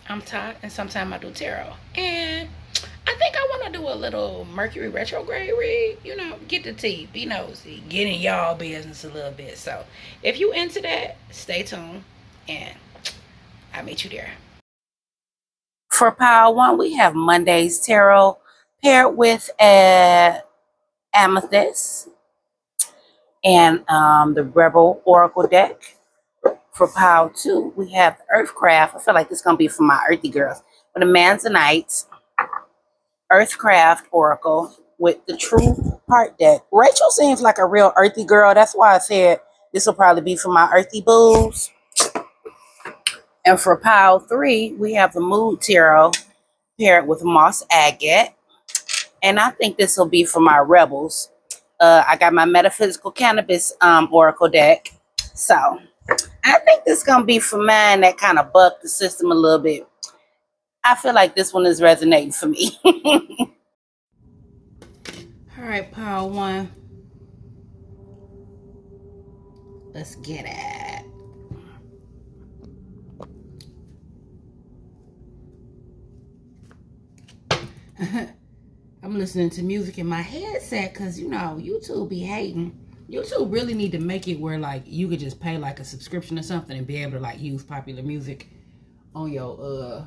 I'm Todd, and sometimes I do tarot. And I think I want to do a little Mercury Retrograde read. You know, get the tea, be nosy, get in y'all business a little bit. So if you into that, stay tuned, and I'll meet you there. For pile one, we have Monday's tarot paired with a amethyst and the Rebel Oracle deck. For pile two, we have Earthcraft. I feel like this is gonna be for my earthy girls. For the Manzanite, Earthcraft Oracle with the True Heart deck. Rachel seems like a real earthy girl. That's why I said this will probably be for my earthy boos. And for pile three, we have the Mood Tarot paired with Moss Agate. And I think this will be for my rebels. I got my Metaphysical Cannabis Oracle deck. So I think this is going to be for mine that kind of bucked the system a little bit. I feel like this one is resonating for me. All right, pile one. Let's get it. I'm listening to music in my headset because, you know, YouTube be hating. YouTube really need to make it where, like, you could just pay, like, a subscription or something and be able to, like, use popular music on your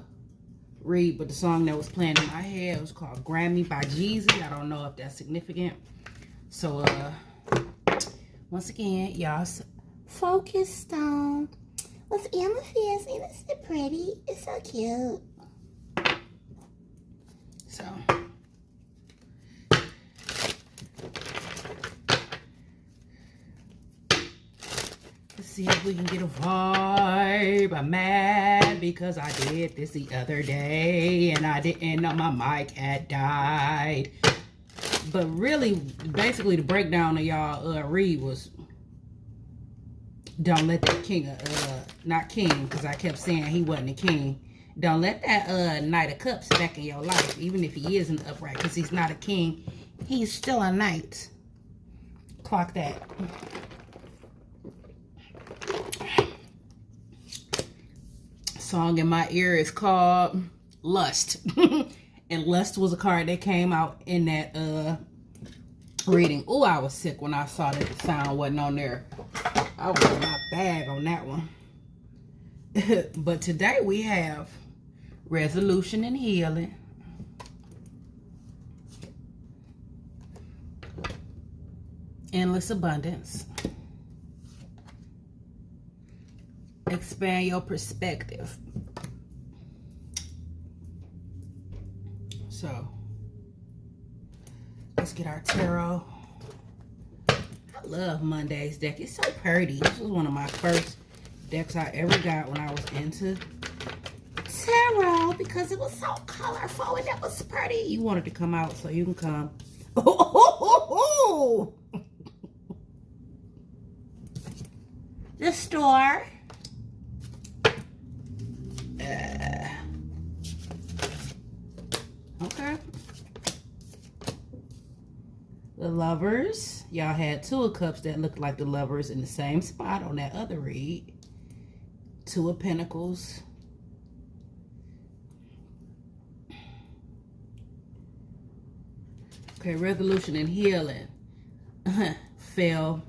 read. But the song that was playing in my head was called Grammy by Jeezy. I don't know if that's significant. So, once again, y'all focused on what's amethyst. And it's so pretty. It's so cute. So, let's see if we can get a vibe. I'm mad because I did this the other day and I didn't know my mic had died. But really, basically, the breakdown of y'all read was, don't let that king, not king, because I kept saying he wasn't a king. Don't let that Knight of Cups back in your life, even if he isn't upright, because he's not a king. He's still a knight. Clock that. Song in my ear is called Lust. And Lust was a card that came out in that reading. Oh, I was sick when I saw that the sound wasn't on there. I was in my bag on that one. But today we have Resolution and Healing. Endless Abundance. Expand your perspective. So, let's get our tarot. I love Monday's deck. It's so pretty. This was one of my first decks I ever got when I was into tarot because it was so colorful and it was pretty. You wanted to come out, so you can come. Oh, the store. Okay. The Lovers. Y'all had Two of Cups that looked like the Lovers in the same spot on that other read. Two of Pentacles. Okay, Resolution and Healing. Fell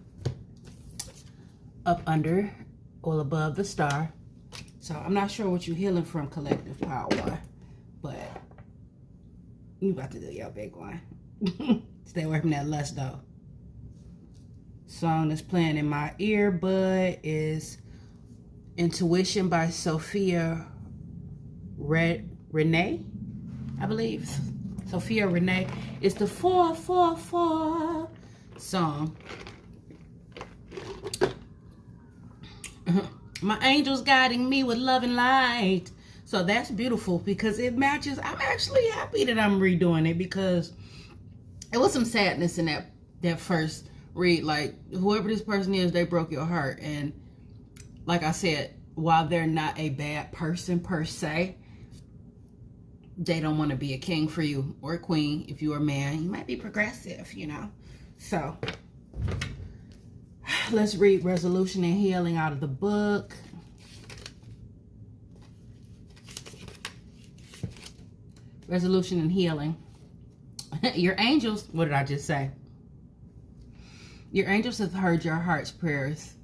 up under or above the star. So I'm not sure what you're healing from, collective power, but you about to do your big one. Stay away from that lust though. Song that's playing in my earbud is Intuition by Sophia Renee, I believe. Sophia Renee. It's the 444 song. My angel's guiding me with love and light. So that's beautiful because it matches. I'm actually happy that I'm redoing it because it was some sadness in that first read. Like, whoever this person is, they broke your heart. And like I said, while they're not a bad person per se, they don't want to be a king for you or a queen. If you're a man, you might be progressive, you know. So let's read Resolution and Healing out of the book. resolution, and healing. Your angels, what did I just say? Your angels have heard your heart's prayers.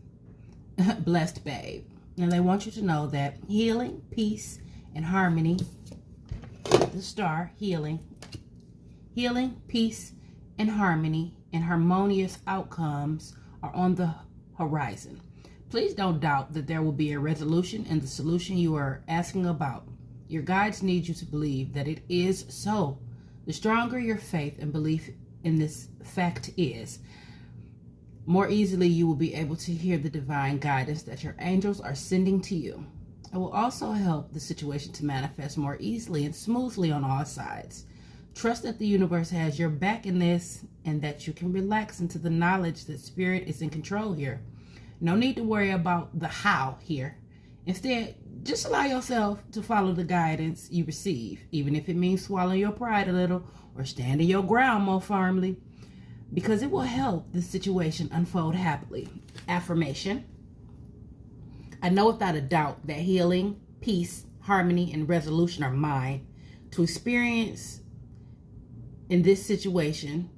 Blessed babe. And they want you to know that healing, peace, and harmony, the star, healing, peace, and harmony, and harmonious outcomes are on the horizon. Please don't doubt that there will be a resolution in the solution you are asking about. Your guides need you to believe that it is so. The stronger your faith and belief in this fact is, more easily you will be able to hear the divine guidance that your angels are sending to you. It will also help the situation to manifest more easily and smoothly on all sides. Trust that the universe has your back in this and that you can relax into the knowledge that spirit is in control here. No need to worry about the how here. Instead, just allow yourself to follow the guidance you receive, even if it means swallowing your pride a little or standing your ground more firmly, because it will help the situation unfold happily. Affirmation. I know without a doubt that healing, peace, harmony, and resolution are mine to experience in this situation,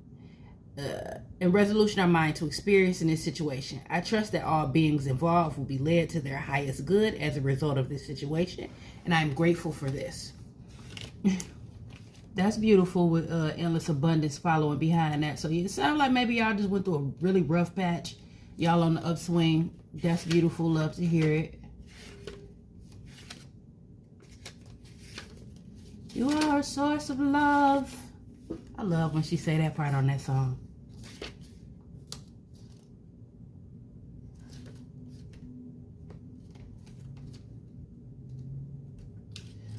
and resolution are mine to experience in this situation. I trust that all beings involved will be led to their highest good as a result of this situation, and I'm grateful for this. That's beautiful with endless abundance following behind that. So it sounds like maybe y'all just went through a really rough patch. Y'all on the upswing. That's beautiful. Love to hear it. You are a source of love. I love when she say that part on that song.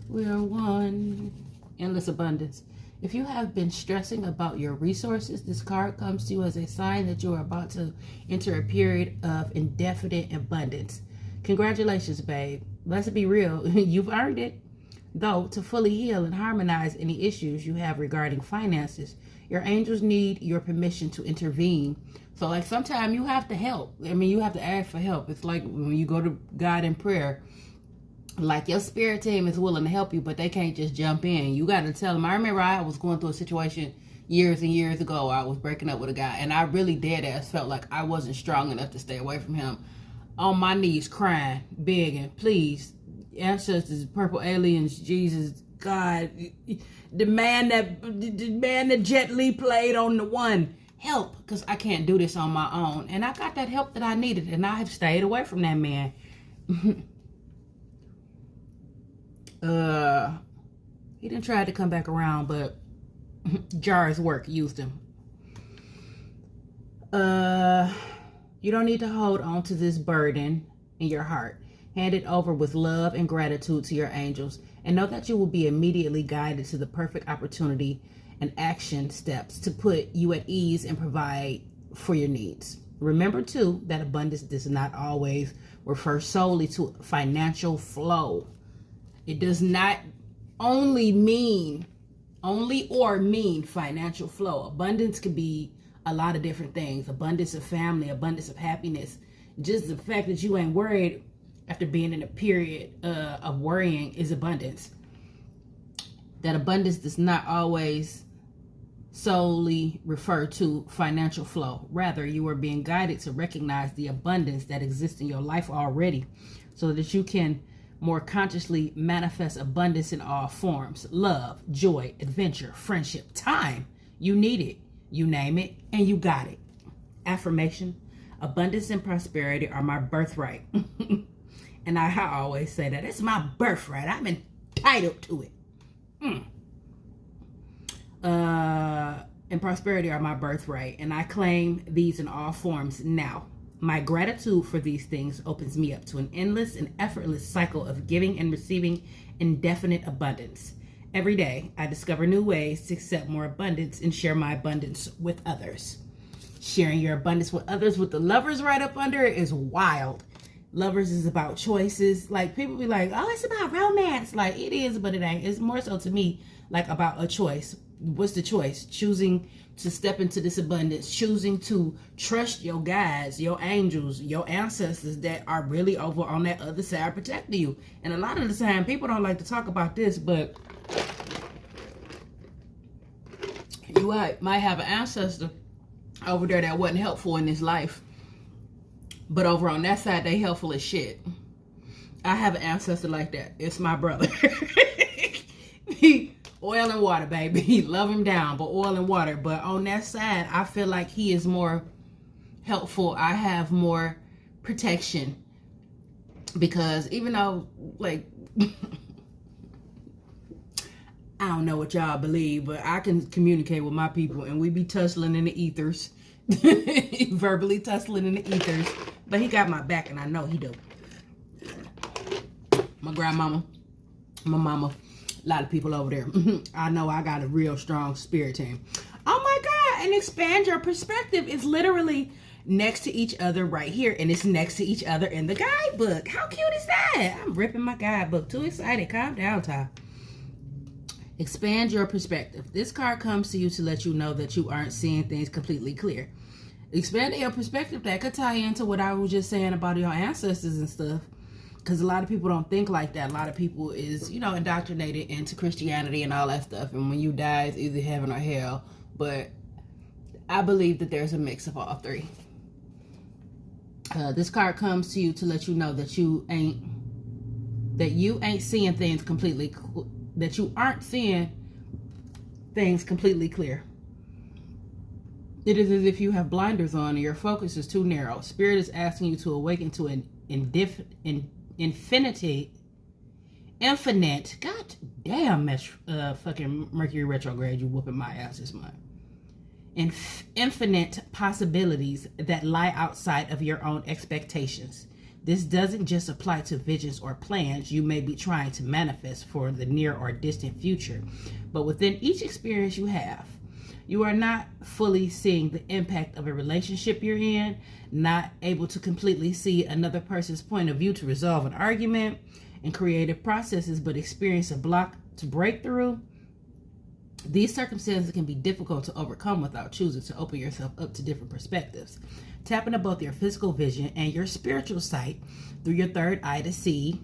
We are one. Endless abundance. If you have been stressing about your resources, this card comes to you as a sign that you are about to enter a period of indefinite abundance. Congratulations, babe. Let's be real. You've earned it. Though, to fully heal and harmonize any issues you have regarding finances, your angels need your permission to intervene. So, like, sometimes you have to help. I mean, you have to ask for help. It's like when you go to God in prayer. Like, your spirit team is willing to help you, but they can't just jump in. You got to tell them. I remember I was going through a situation years and years ago. I was breaking up with a guy, and I really dead ass felt like I wasn't strong enough to stay away from him. On my knees, crying, begging, please, ancestors, purple aliens, Jesus, God, the man that Jet Li played on The One, help, because I can't do this on my own. And I got that help that I needed, and I have stayed away from that man. He didn't try to come back around, but Jar's work used him. You don't need to hold on to this burden in your heart. Hand it over with love and gratitude to your angels, and know that you will be immediately guided to the perfect opportunity and action steps to put you at ease and provide for your needs. Remember too that abundance does not always refer solely to financial flow. It does not only mean financial flow. Abundance could be a lot of different things. Abundance of family, abundance of happiness. Just the fact that you ain't worried after being in a period of worrying is abundance. That abundance does not always solely refer to financial flow. Rather, you are being guided to recognize the abundance that exists in your life already so that you can more consciously manifest abundance in all forms. Love, joy, adventure, friendship, time. You need it. You name it, and you got it. Affirmation. Abundance and prosperity are my birthright. And I always say that. It's my birthright. I'm entitled to it. And prosperity are my birthright. And I claim these in all forms now. My gratitude for these things opens me up to an endless and effortless cycle of giving and receiving indefinite abundance. Every day, I discover new ways to accept more abundance and share my abundance with others. Sharing your abundance with others with the lovers right up under it is wild. Lovers is about choices. Like, people be like, oh, it's about romance. Like, it is, but it ain't. It's more so to me like about a choice. What's the choice? Choosing to step into this abundance, choosing to trust your guides, your angels, your ancestors that are really over on that other side protecting you. And a lot of the time, people don't like to talk about this, but you might have an ancestor over there that wasn't helpful in this life, but over on that side they helpful as shit. I have an ancestor like that. It's my brother. Oil and water, baby. Love him down, but oil and water. But on that side, I feel like he is more helpful. I have more protection, because even though, like, I don't know what y'all believe, but I can communicate with my people, and we be tussling in the ethers. Verbally tussling in the ethers. But he got my back, and I know he do. My grandmama, my mama, a lot of people over there. I know I got a real strong spirit team. Oh my God. And expand your perspective is literally next to each other right here. And it's next to each other in the guidebook. How cute is that? I'm ripping my guidebook. Too excited. Calm down, Ty. Expand your perspective. This card comes to you to let you know that you aren't seeing things completely clear. Expanding your perspective, that could tie into what I was just saying about your ancestors and stuff. Because a lot of people don't think like that. A lot of people is, indoctrinated into Christianity and all that stuff. And when you die, it's either heaven or hell. But I believe that there's a mix of all three. This card comes to you to let you know that you ain't seeing things completely, that you aren't seeing things completely clear. It is as if you have blinders on and your focus is too narrow. Spirit is asking you to awaken to an infinite, god damn, fucking Mercury Retrograde, you whooping my ass this month. Infinite possibilities that lie outside of your own expectations. This doesn't just apply to visions or plans you may be trying to manifest for the near or distant future, but within each experience you have. You are not fully seeing the impact of a relationship you're in, not able to completely see another person's point of view to resolve an argument and creative processes, but experience a block to break through. These circumstances can be difficult to overcome without choosing to open yourself up to different perspectives. Tap into both your physical vision and your spiritual sight through your third eye to see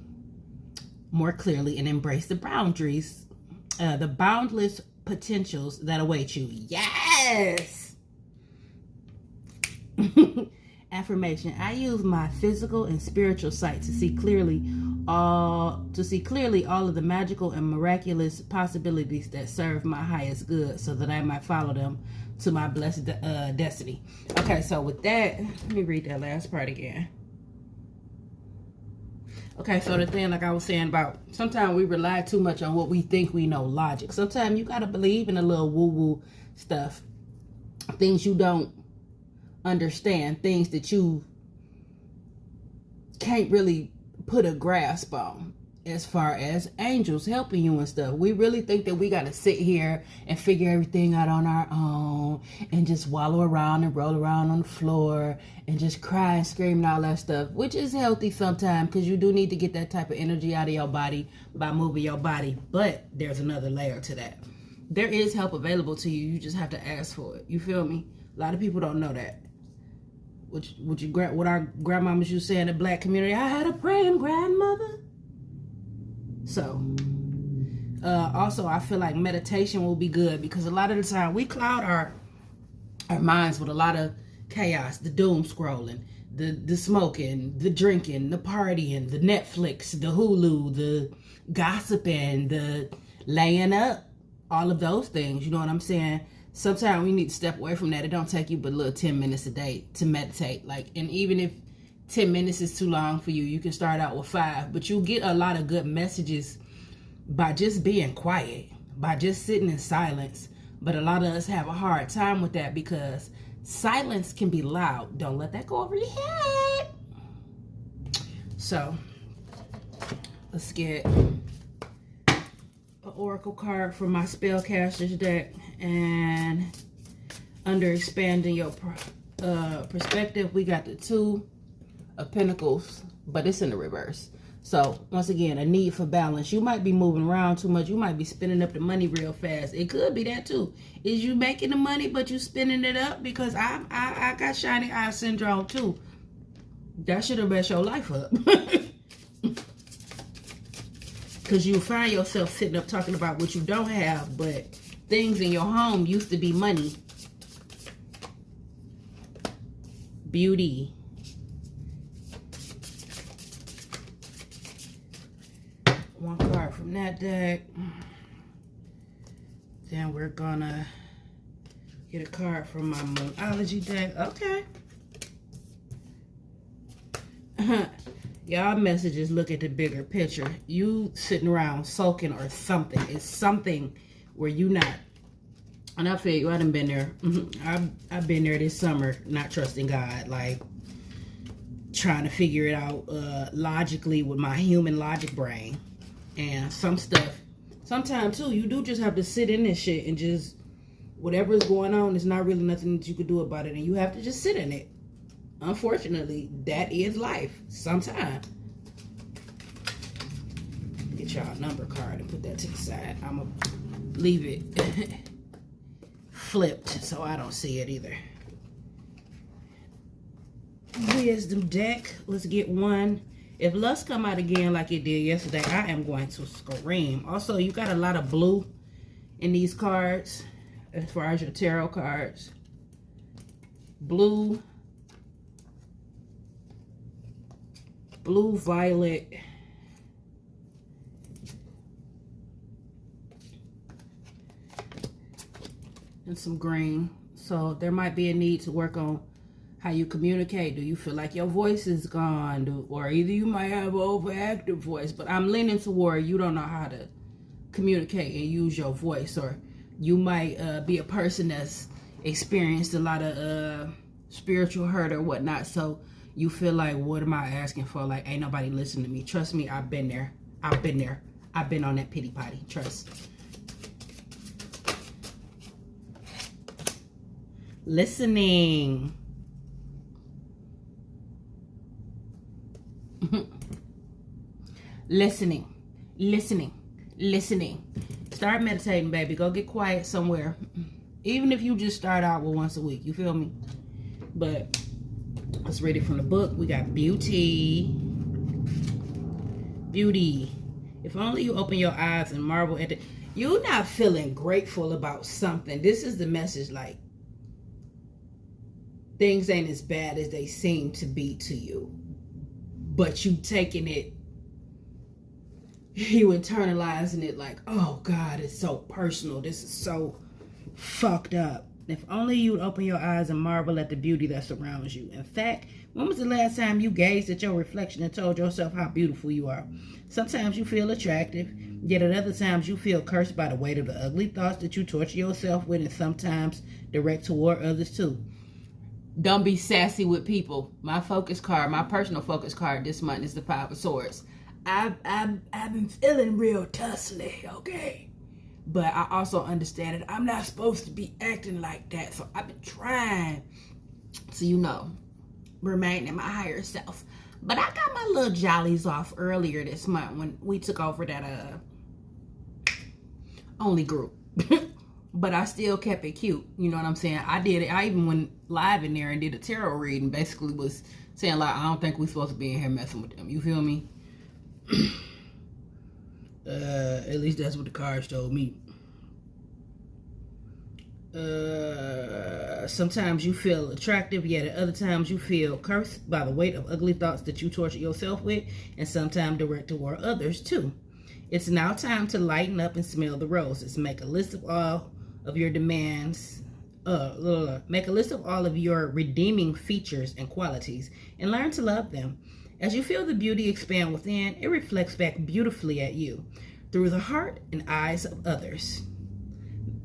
more clearly and embrace the boundaries, the boundless potentials that await you. Yes. Affirmation. I use my physical and spiritual sight to see clearly all of the magical and miraculous possibilities that serve my highest good, so that I might follow them to my blessed destiny. Okay, so with that, let me read that last part again. Okay, so the thing, like I was saying about, sometimes we rely too much on what we think we know, logic. Sometimes you gotta believe in a little woo-woo stuff. Things you don't understand. Things that you can't really put a grasp on. As far as angels helping you and stuff. We really think that we gotta sit here and figure everything out on our own. And just wallow around and roll around on the floor. And just cry and scream and all that stuff. Which is healthy sometimes, because you do need to get that type of energy out of your body by moving your body. But there's another layer to that. There is help available to you. You just have to ask for it. You feel me? A lot of people don't know that. What our grandmamas used to say in the black community, I had a praying grandmother. So, also I feel like meditation will be good, because a lot of the time we cloud our minds with a lot of chaos, the doom scrolling, the smoking, the drinking, the partying, the Netflix, the Hulu, the gossiping, the laying up, all of those things. You know what I'm saying? Sometimes we need to step away from that. It don't take you but a little 10 minutes a day to meditate. And even if 10 minutes is too long for you, you can start out with 5. But you get a lot of good messages by just being quiet, by just sitting in silence. But a lot of us have a hard time with that, because silence can be loud. Don't let that go over your head. So, let's get an oracle card for my spellcasters deck. And under expanding your perspective, we got the 2 of Pentacles, but it's in the reverse. So once again, a need for balance. You might be moving around too much. You might be spending up the money real fast. It could be that too. Is you making the money but you spending it up? Because I got shiny eye syndrome too. That should have messed your life up. Because you find yourself sitting up talking about what you don't have, but things in your home used to be money. Beauty. One card from that deck. Then we're gonna get a card from my Moonology deck. Okay. Y'all messages look at the bigger picture. You sitting around sulking or something. It's something where you not. And I feel you. I done been there. I've been there this summer, not trusting God. Like, trying to figure it out logically with my human logic brain. And some stuff, sometimes too, you do just have to sit in this shit and just, whatever is going on, there's not really nothing that you could do about it. And you have to just sit in it. Unfortunately, that is life sometimes. Get y'all a number card and put that to the side. I'm going to leave it flipped so I don't see it either. Wisdom deck. Let's get one. If lust come out again like it did yesterday, I am going to scream. Also, you got a lot of blue in these cards as far as your tarot cards. Blue, violet, and some green. So there might be a need to work on how you communicate. Do you feel like your voice is gone? Or either you might have an overactive voice, but I'm leaning toward you don't know how to communicate and use your voice. Or you might be a person that's experienced a lot of spiritual hurt or whatnot. So you feel like, what am I asking for? Like, ain't nobody listening to me. Trust me, I've been there. I've been on that pity potty. Trust. Listening. Listening. Start meditating, baby. Go get quiet somewhere. Even if you just start out with once a week. You feel me? But let's read it from the book. We got beauty. If only you open your eyes and marvel at it. You're not feeling grateful about something. This is the message, like, things ain't as bad as they seem to be to you. But you taking it, you internalizing it like, oh God, it's so personal. This is so fucked up. If only you'd open your eyes and marvel at the beauty that surrounds you. In fact, when was the last time you gazed at your reflection and told yourself how beautiful you are? Sometimes you feel attractive, yet at other times you feel cursed by the weight of the ugly thoughts that you torture yourself with, and sometimes direct toward others too. Don't be sassy with people. My focus card, my personal focus card this month is the Five of Swords. I've been feeling real tussly, okay? But I also understand that I'm not supposed to be acting like that. So I've been trying to, remain in my higher self. But I got my little jollies off earlier this month when we took over that only group. But I still kept it cute. You know what I'm saying? I did it. I even went live in there and did a tarot reading. Basically was saying, like, I don't think we're supposed to be in here messing with them. You feel me? At least that's what the cards told me. Sometimes you feel attractive, yet at other times you feel cursed by the weight of ugly thoughts that you torture yourself with, and sometimes direct toward others too. It's now time to lighten up and smell the roses. Make a list of all of your demands. Make a list of all of your redeeming features and qualities, and learn to love them. As you feel the beauty expand within, it reflects back beautifully at you through the heart and eyes of others.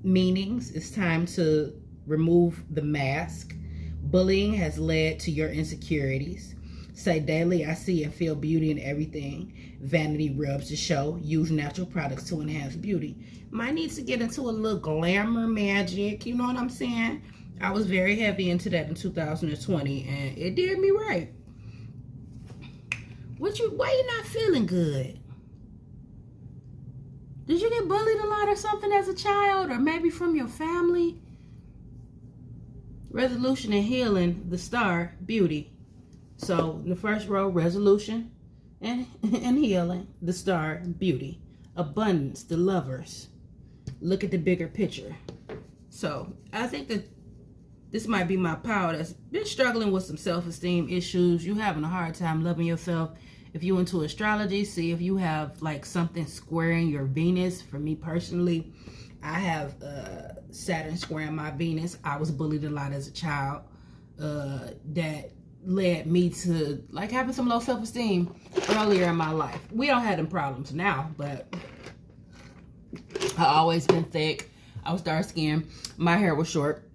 Meanings, it's time to remove the mask. Bullying has led to your insecurities. Say daily, I see and feel beauty in everything. Vanity rubs to show. Use natural products to enhance beauty. Might need to get into a little glamour magic. You know what I'm saying? I was very heavy into that in 2020, and it did me right. Why you not feeling good? Did you get bullied a lot or something as a child, or maybe from your family? Resolution and healing, the star, beauty. So in the first row, resolution and healing, the star, beauty. Abundance, the lovers. look at the bigger picture. So I think that this might be my pal that's been struggling with some self-esteem issues. You having a hard time loving yourself. If you into astrology, see if you have like something squaring your Venus. For me personally, I have Saturn squaring my Venus. I was bullied a lot as a child. That led me to like having some low self-esteem earlier in my life. We don't have them problems now, but I always been thick. I was dark skinned. My hair was short.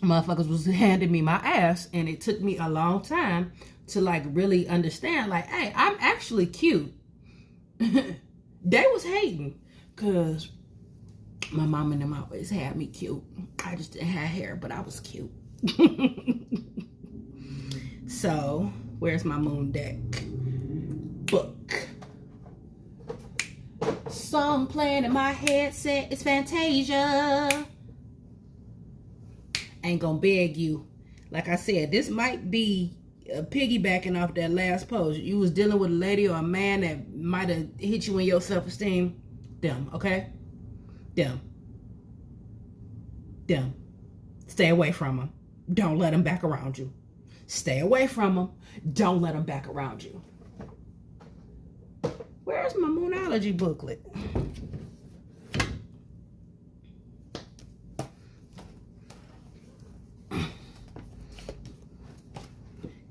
Motherfuckers was handing me my ass, and it took me a long time to like really understand like, hey, I'm actually cute. They was hating because my mom and them always had me cute. I just didn't have hair, but I was cute. So where's my moon deck book? Song playing in my headset is Fantasia. Ain't gonna beg you. Like I said, this might be piggybacking off that last post. You was dealing with a lady or a man that might have hit you in your self-esteem. Them, okay? Them. Stay away from them. Don't let them back around you. Stay away from them. Don't let them back around you. Where's my Moonology booklet?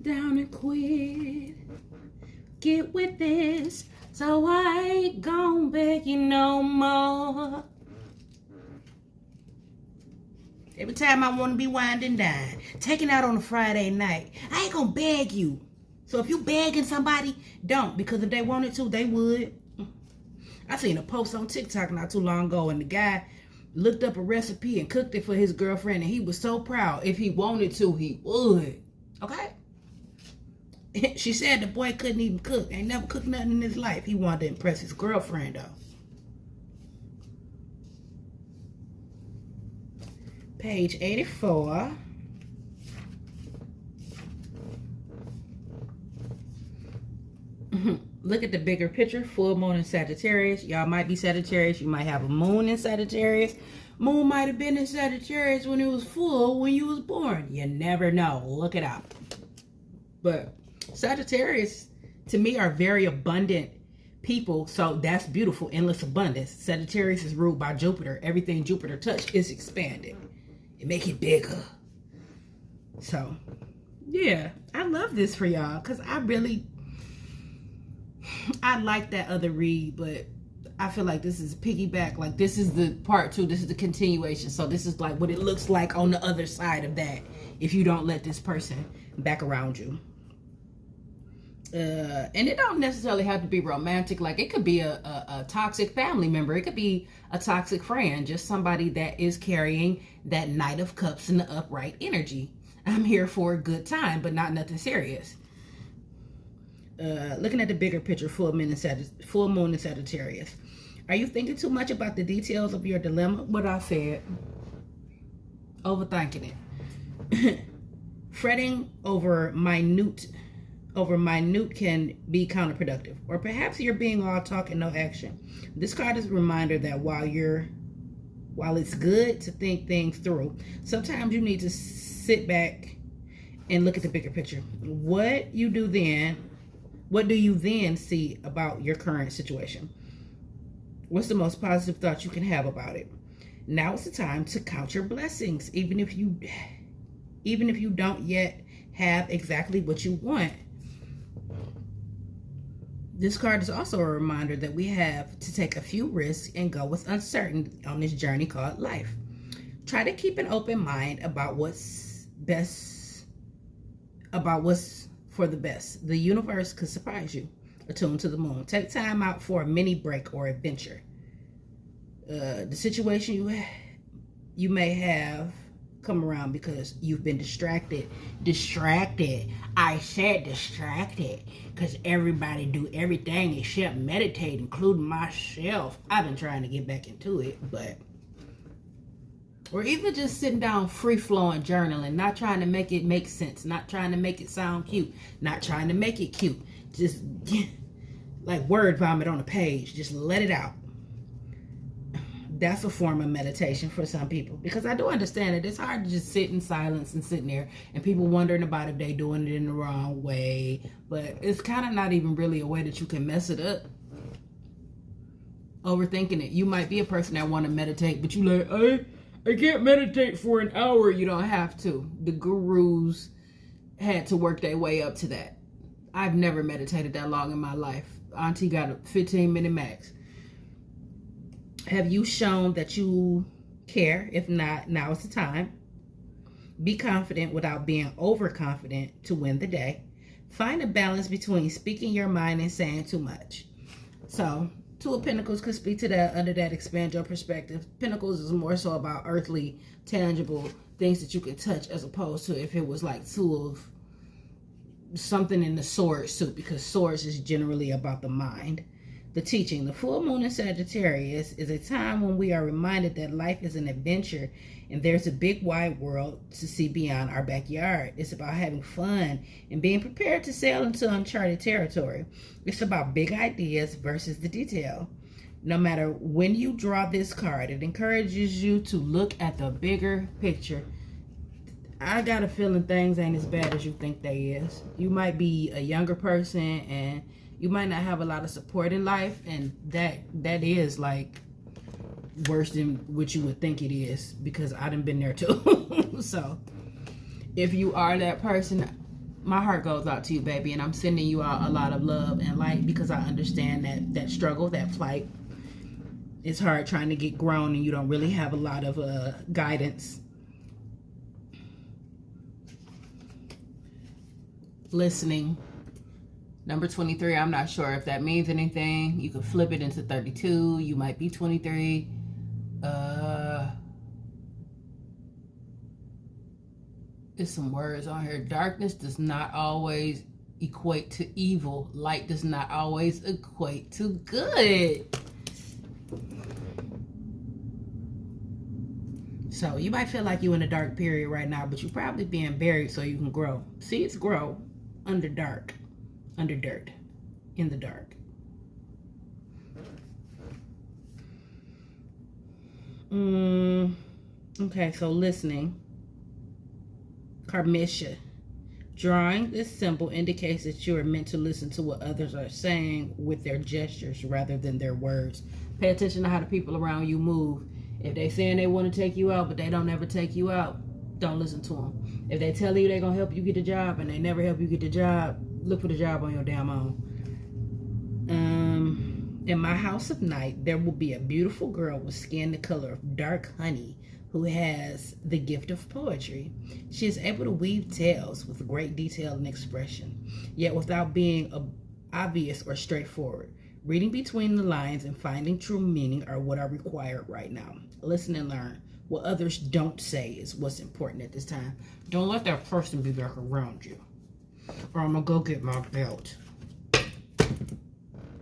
Down and quit. Get with this. So I ain't gon' beg you no more. Every time I want to be winding down, taking out on a Friday night, I ain't gonna beg you. So if you begging somebody, don't. Because if they wanted to, they would. I seen a post on TikTok not too long ago, and the guy looked up a recipe and cooked it for his girlfriend, and he was so proud. If he wanted to, he would. Okay? She said the boy couldn't even cook. Ain't never cooked nothing in his life. He wanted to impress his girlfriend, though. Page 84. Look at the bigger picture. Full moon in Sagittarius. Y'all might be Sagittarius. You might have a moon in Sagittarius. Moon might have been in Sagittarius when it was full when you was born. You never know. Look it up. But Sagittarius, to me, are very abundant people. So that's beautiful. Endless abundance. Sagittarius is ruled by Jupiter. Everything Jupiter touched is expanded. It make it bigger. So, yeah. I love this for y'all. Because I like that other read. But I feel like this is piggyback. Like this is the part 2. This is the continuation. So this is like what it looks like on the other side of that. If you don't let this person back around you. And it don't necessarily have to be romantic. Like it could be a toxic family member. It could be a toxic friend. Just somebody that is carrying that Knight of Cups and the upright energy. I'm here for a good time, but not nothing serious. Looking at the bigger picture, full moon in Sagittarius. Are you thinking too much about the details of your dilemma? What I said. Overthinking it. Fretting over minute can be counterproductive. Or perhaps you're being all talk and no action. This card is a reminder that while it's good to think things through, sometimes you need to sit back and look at the bigger picture. What do you then see about your current situation? What's the most positive thought you can have about it? Now is the time to count your blessings, even if you don't yet have exactly what you want. This card is also a reminder that we have to take a few risks and go with uncertainty on this journey called life. Try to keep an open mind about what's for the best. The universe could surprise you. Attuned to the moon. Take time out for a mini break or adventure. The situation you may have come around because you've been distracted. I said distracted because everybody do everything except meditate, including myself. I've been trying to get back into it, but or even just sitting down free-flowing journaling, not trying to make it make sense, not trying to make it sound cute, not trying to make it cute, just like word vomit on a page. Just let it out. that's a form of meditation for some people, because I do understand it. It's hard to just sit in silence and sitting there and people wondering about if they doing it in the wrong way. But it's kind of not even really a way that you can mess it up. Overthinking it. You might be a person that want to meditate, but you like, I can't meditate for an hour. You don't have to. The gurus had to work their way up to that. I've never meditated that long in my life. Auntie got a 15-minute max. Have you shown that you care? If not, now is the time. Be confident without being overconfident to win the day. Find a balance between speaking your mind and saying too much. So, Two of Pentacles could speak to that. Under that, expand your perspective. Pentacles is more so about earthly, tangible things that you can touch, as opposed to if it was like two of something in the sword suit, because swords is generally about the mind. The teaching. The full moon in Sagittarius is a time when we are reminded that life is an adventure and there's a big wide world to see beyond our backyard. It's about having fun and being prepared to sail into uncharted territory. It's about big ideas versus the detail. No matter when you draw this card, it encourages you to look at the bigger picture. I got a feeling things ain't as bad as you think they is. You might be a younger person and you might not have a lot of support in life, and that is like worse than what you would think it is, because I done been there too. So if you are that person, my heart goes out to you, baby, and I'm sending you out a lot of love and light, because I understand that struggle, that flight. It's hard trying to get grown and you don't really have a lot of guidance. Listening. Number 23, I'm not sure if that means anything. You can flip it into 32. You might be 23. There's some words on here. Darkness does not always equate to evil. Light does not always equate to good. So you might feel like you're in a dark period right now, but you're probably being buried so you can grow. Seeds grow under dirt, in the dark. Okay, so listening. Karmisha. Drawing this symbol indicates that you are meant to listen to what others are saying with their gestures rather than their words. Pay attention to how the people around you move. If they saying they want to take you out, but they don't ever take you out, don't listen to them. If they tell you they're going to help you get a job and they never help you get the job, look for the job on your damn own. In my house of night, there will be a beautiful girl with skin the color of dark honey who has the gift of poetry. She is able to weave tales with great detail and expression, yet without being obvious or straightforward. Reading between the lines and finding true meaning are what are required right now. Listen and learn. What others don't say is what's important at this time. Don't let that person be back around you, or I'm gonna go get my belt.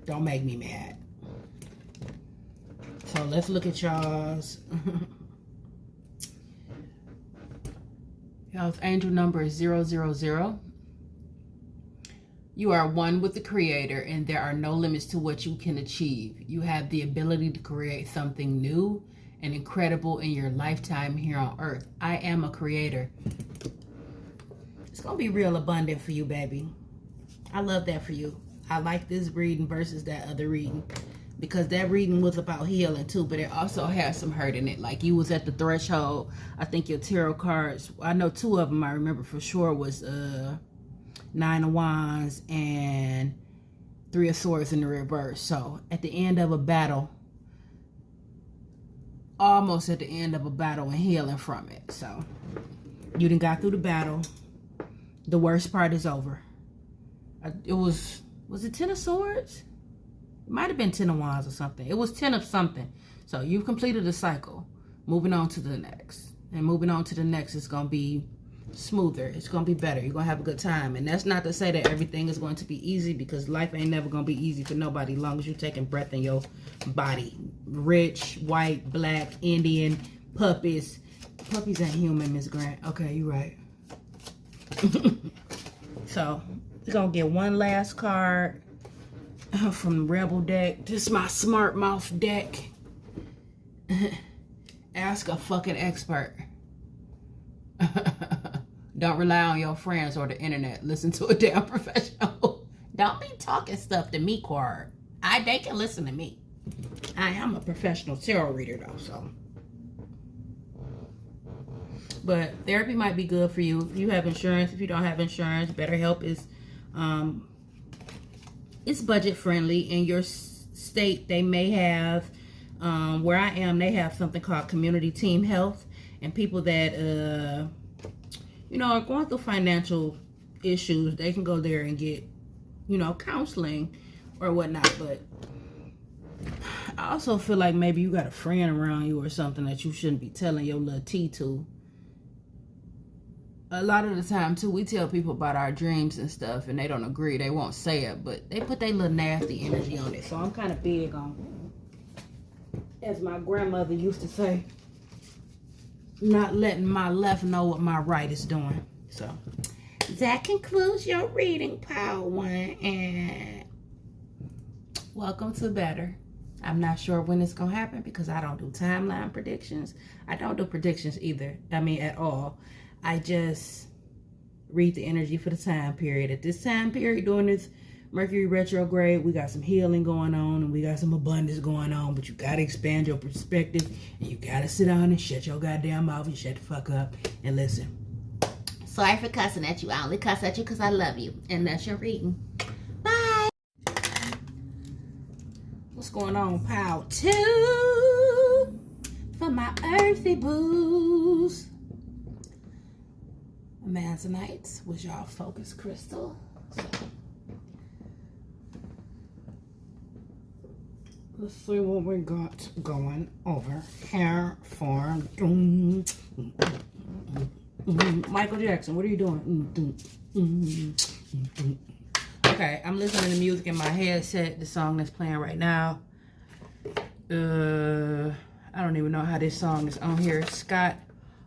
Don't make me mad. So let's look at y'all's. Y'all's angel number is 000. You are one with the Creator, and there are no limits to what you can achieve. You have the ability to create something new and incredible in your lifetime here on earth. I am a creator. It's gonna be real abundant for you, baby. I love that for you. I like this reading versus that other reading, because that reading was about healing too, but it also has some hurt in it. Like you was at the threshold. I think your tarot cards, I know two of them I remember for sure was 9 of Wands and 3 of Swords in the reverse. So at the end of a battle, almost at the end of a battle and healing from it. So you done got through the battle. The worst part is over. It was it 10 of Swords? It might have been 10 of Wands or something. It was 10 of something. So you've completed the cycle. Moving on to the next. And moving on to the next is going to be smoother. It's going to be better. You're going to have a good time. And that's not to say that everything is going to be easy, because life ain't never going to be easy for nobody as long as you're taking breath in your body. Rich, white, black, Indian, puppies. Puppies ain't human, Miss Grant. Okay, you're right. So we're going to get one last card from the Rebel deck. This is my smart mouth deck. Ask a fucking expert. Don't rely on your friends or the internet. Listen to a damn professional. Don't be talking stuff to me, Quard. They can listen to me. I am a professional tarot reader, though, so. But therapy might be good for you if you have insurance. If you don't have insurance, BetterHelp is it's budget friendly. In your state, they may have where I am, they have something called community team health, and people that are going through financial issues, they can go there and get counseling or whatnot. But I also feel like maybe you got a friend around you or something that you shouldn't be telling your little tea to. A lot of the time, too, we tell people about our dreams and stuff, and they don't agree. They won't say it, but they put their little nasty energy on it. So I'm kind of big on, as my grandmother used to say, not letting my left know what my right is doing. So that concludes your reading, Power One, and welcome to Better. I'm not sure when it's going to happen because I don't do timeline predictions. I don't do predictions either. At all. I just read the energy for the time period. At this time period, during this Mercury retrograde, we got some healing going on and we got some abundance going on, but you got to expand your perspective and you got to sit down and shut your goddamn mouth and shut the fuck up and listen. Sorry for cussing at you. I only cuss at you because I love you. And that's your reading. Bye. What's going on, Power 2? For my earthy boos. Tonight was y'all focus crystal. So, let's see what we got going over here for Michael Jackson. What are you doing? Okay, I'm listening to music in my headset. The song that's playing right now. I don't even know how this song is on here. Scott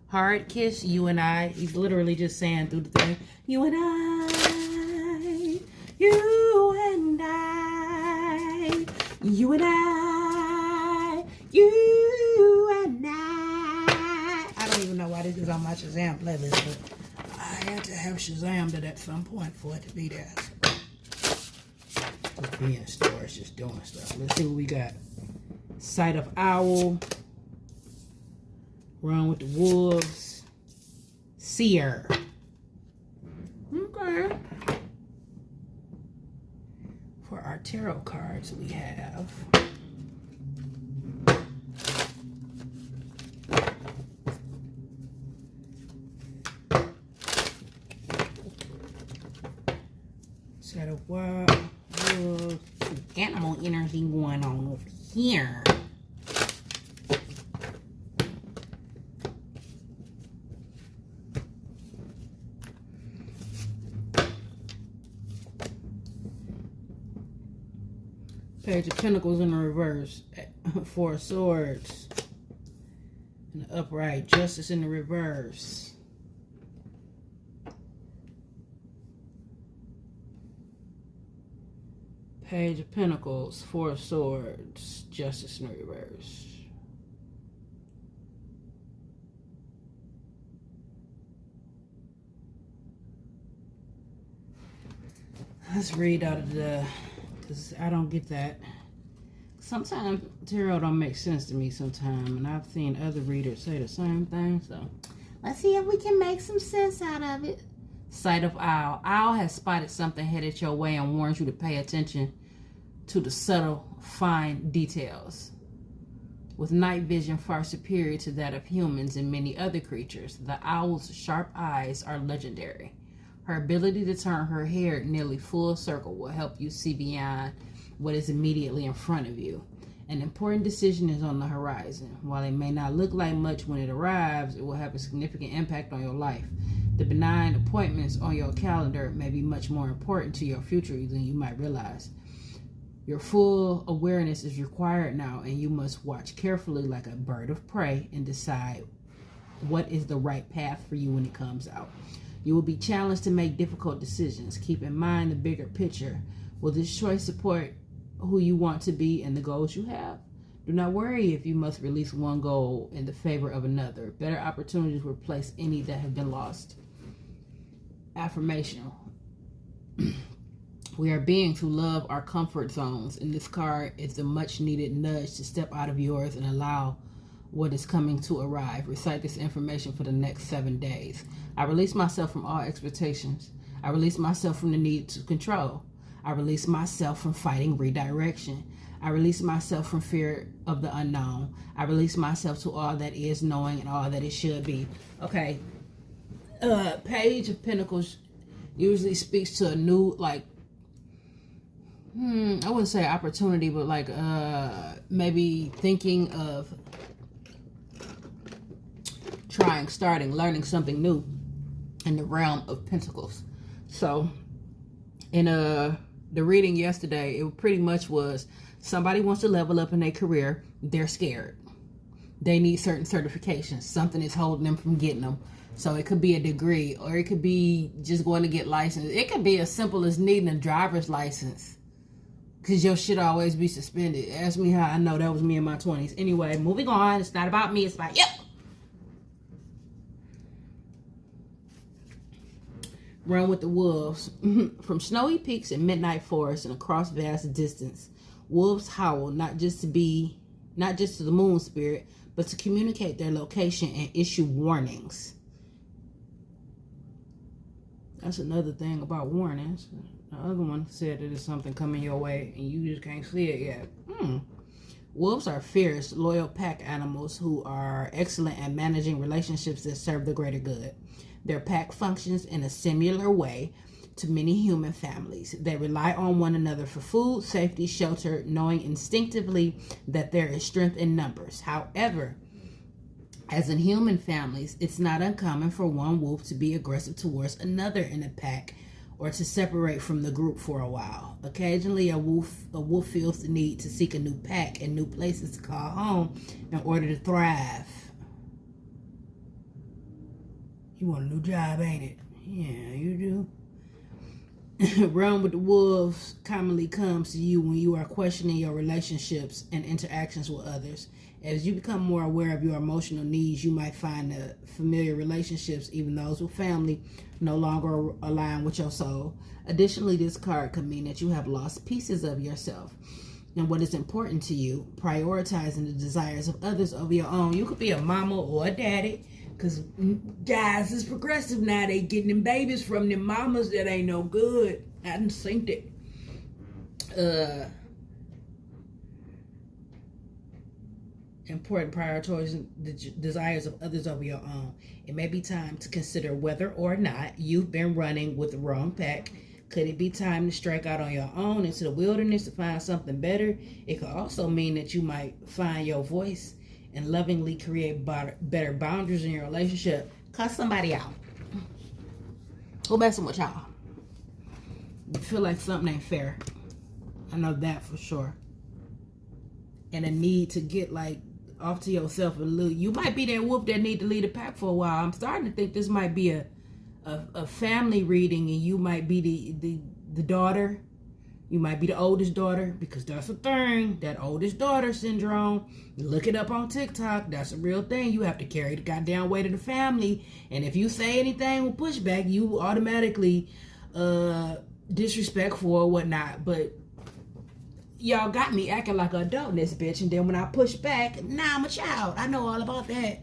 Hard Kiss, You and I. He's literally just saying through the thing, you and I, you and I, you and I, you and I. I don't even know why this is on my Shazam playlist, but I had to have Shazammed it at some point for it to be there. Just being in stores, just doing stuff. Let's see what we got. Sight of Owl. Run with the Wolves. Seer. Okay. For our tarot cards, we have set of wild wolves. Animal energy going on over here. Page of Pentacles in the reverse. Four of Swords in the upright. Justice in the reverse. Page of Pentacles. Four of Swords. Justice in the reverse. Let's read out of the... I don't get that. Sometimes tarot don't make sense to me sometimes, and I've seen other readers say the same thing, so let's see if we can make some sense out of it. Sight of Owl. Owl has spotted something headed your way and warns you to pay attention to the subtle, fine details. With night vision far superior to that of humans and many other creatures, the owl's sharp eyes are legendary. Her ability to turn her hair nearly full circle will help you see beyond what is immediately in front of you. An important decision is on the horizon. While it may not look like much when it arrives, it will have a significant impact on your life. The benign appointments on your calendar may be much more important to your future than you might realize. Your full awareness is required now, and you must watch carefully like a bird of prey and decide what is the right path for you when it comes out. You will be challenged to make difficult decisions. Keep in mind the bigger picture. Will this choice support who you want to be and the goals you have? Do not worry if you must release one goal in the favor of another. Better opportunities will replace any that have been lost. Affirmation. We are beings who love our comfort zones, and this card is a much needed nudge to step out of yours and allow what is coming to arrive. Recite this information for the next 7 days. I release myself from all expectations. I release myself from the need to control. I release myself from fighting redirection. I release myself from fear of the unknown. I release myself to all that is knowing and all that it should be. Okay. Page of Pentacles usually speaks to a new, like, I wouldn't say opportunity, but like maybe thinking of starting, learning something new in the realm of Pentacles. So in the reading yesterday, it pretty much was somebody wants to level up in their career. They're scared. They need certain certifications. Something is holding them from getting them. So it could be a degree, or it could be just going to get licensed. It could be as simple as needing a driver's license, because your shit always be suspended. Ask me how I know. That was me in my 20s. Anyway, moving on. It's not about me. It's about you. Run with the wolves. From snowy peaks and midnight forests and across vast distance, wolves howl not just to the moon spirit, but to communicate their location and issue warnings. That's another thing about warnings. The other one said that there's something coming your way and you just can't see it yet. Wolves are fierce, loyal pack animals who are excellent at managing relationships that serve the greater good. Their pack functions in a similar way to many human families. They rely on one another for food, safety, shelter, knowing instinctively that there is strength in numbers. However, as in human families, it's not uncommon for one wolf to be aggressive towards another in a pack, or to separate from the group for a while. Occasionally, a wolf feels the need to seek a new pack and new places to call home in order to thrive. You want a new job, ain't it? Yeah, you do. Run with the wolves commonly comes to you when you are questioning your relationships and interactions with others. As you become more aware of your emotional needs, you might find that familiar relationships, even those with family, no longer align with your soul. Additionally, this card could mean that you have lost pieces of yourself and what is important to you, prioritizing the desires of others over your own. You could be a mama or a daddy, because guys is progressive now. They getting them babies from them mamas that ain't no good. I done synced it. Important prioritizing the desires of others over your own. It may be time to consider whether or not you've been running with the wrong pack. Could it be time to strike out on your own into the wilderness to find something better? It could also mean that you might find your voice and lovingly create better boundaries in your relationship. Cut somebody out. Who messing with y'all? You feel like something ain't fair. I know that for sure. And a need to get like off to yourself a little. You might be that wolf that need to lead a pack for a while. I'm starting to think this might be a family reading, and you might be the daughter. You might be the oldest daughter, because that's a thing. That oldest daughter syndrome. Look it up on TikTok. That's a real thing. You have to carry the goddamn weight of the family. And if you say anything with pushback, you automatically disrespectful or whatnot. But y'all got me acting like an adult in this bitch. And then when I push back, now I'm a child. I know all about that.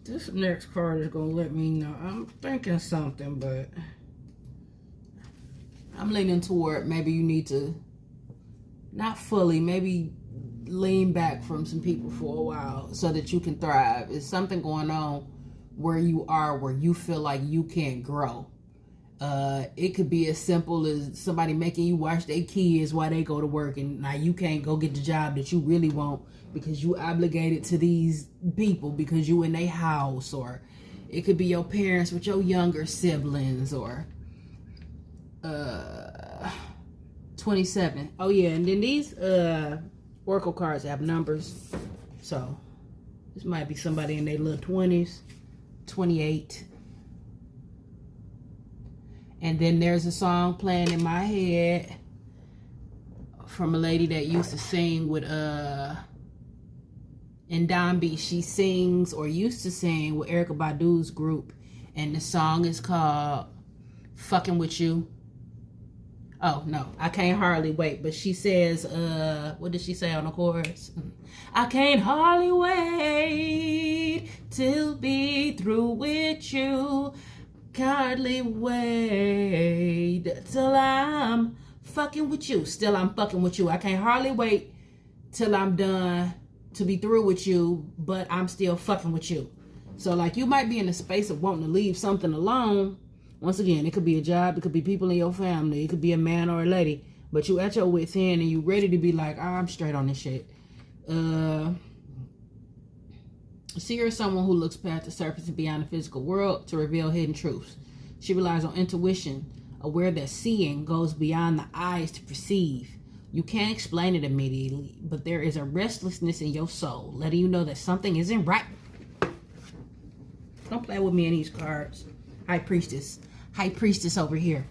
This next card is going to let me know. I'm thinking something, but I'm leaning toward maybe you need to, not fully, maybe lean back from some people for a while so that you can thrive. Is something going on where you are, where you feel like you can't grow? It could be as simple as somebody making you watch their kids while they go to work, and now you can't go get the job that you really want because you obligated to these people because you in their house. Or it could be your parents with your younger siblings. Or 27. Oh yeah, and then these oracle cards have numbers, so this might be somebody in their little 20s. 28. And then there's a song playing in my head from a lady that used to sing with in Don Beach. She sings or used to sing with Erykah Badu's group, and the song is called Fucking With You. Oh no, I can't hardly wait. But she says, what did she say on the chorus? I can't hardly wait till be through with you. Hardly wait till I'm fucking with you. Still I'm fucking with you. I can't hardly wait till I'm done to be through with you, but I'm still fucking with you. So like, you might be in a space of wanting to leave something alone. Once again, it could be a job, it could be people in your family, it could be a man or a lady, but you at your wit's end and you ready to be like, I'm straight on this shit. See her as someone who looks past the surface and beyond the physical world to reveal hidden truths. She relies on intuition, aware that seeing goes beyond the eyes to perceive. You can't explain it immediately, but there is a restlessness in your soul, letting you know that something isn't right. Don't play with me in these cards. High priestess over here.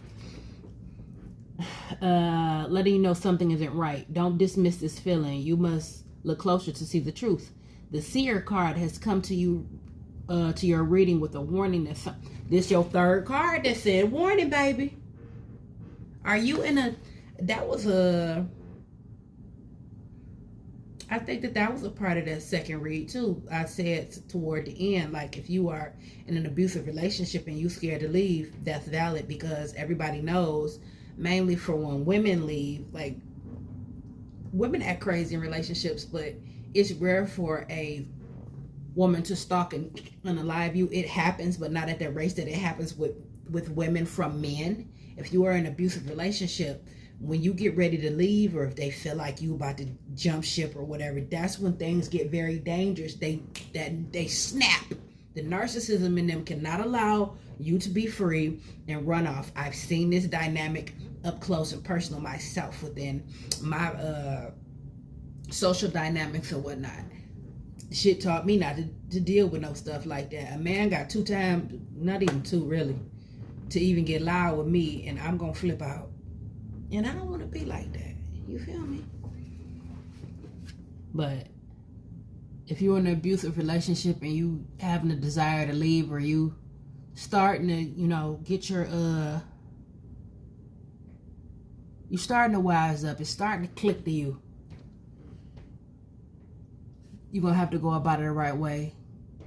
Letting you know something isn't right. Don't dismiss this feeling. You must look closer to see the truth. The seer card has come to you, to your reading with a warning that this your third card that said warning, baby. Are you in a? That was a. I think that was a part of that second read too. I said toward the end, like, if you are in an abusive relationship and you scared to leave, that's valid, because everybody knows, mainly for when women leave, like, women act crazy in relationships, but it's rare for a woman to stalk and unalive you. It happens, but not at the rate that it happens with women from men. If you are in an abusive relationship, when you get ready to leave, or if they feel like you about to jump ship or whatever, that's when things get very dangerous. They snap. The narcissism in them cannot allow you to be free and run off. I've seen this dynamic up close and personal myself within my social dynamics and whatnot. Shit taught me not to deal with no stuff like that. A man got 2 times, not even 2 really, to even get loud with me, and I'm gonna flip out. And I don't want to be like that. You feel me? But if you're in an abusive relationship and you having a desire to leave, or you starting to, get your you starting to wise up, it's starting to click to you, you're gonna have to go about it the right way.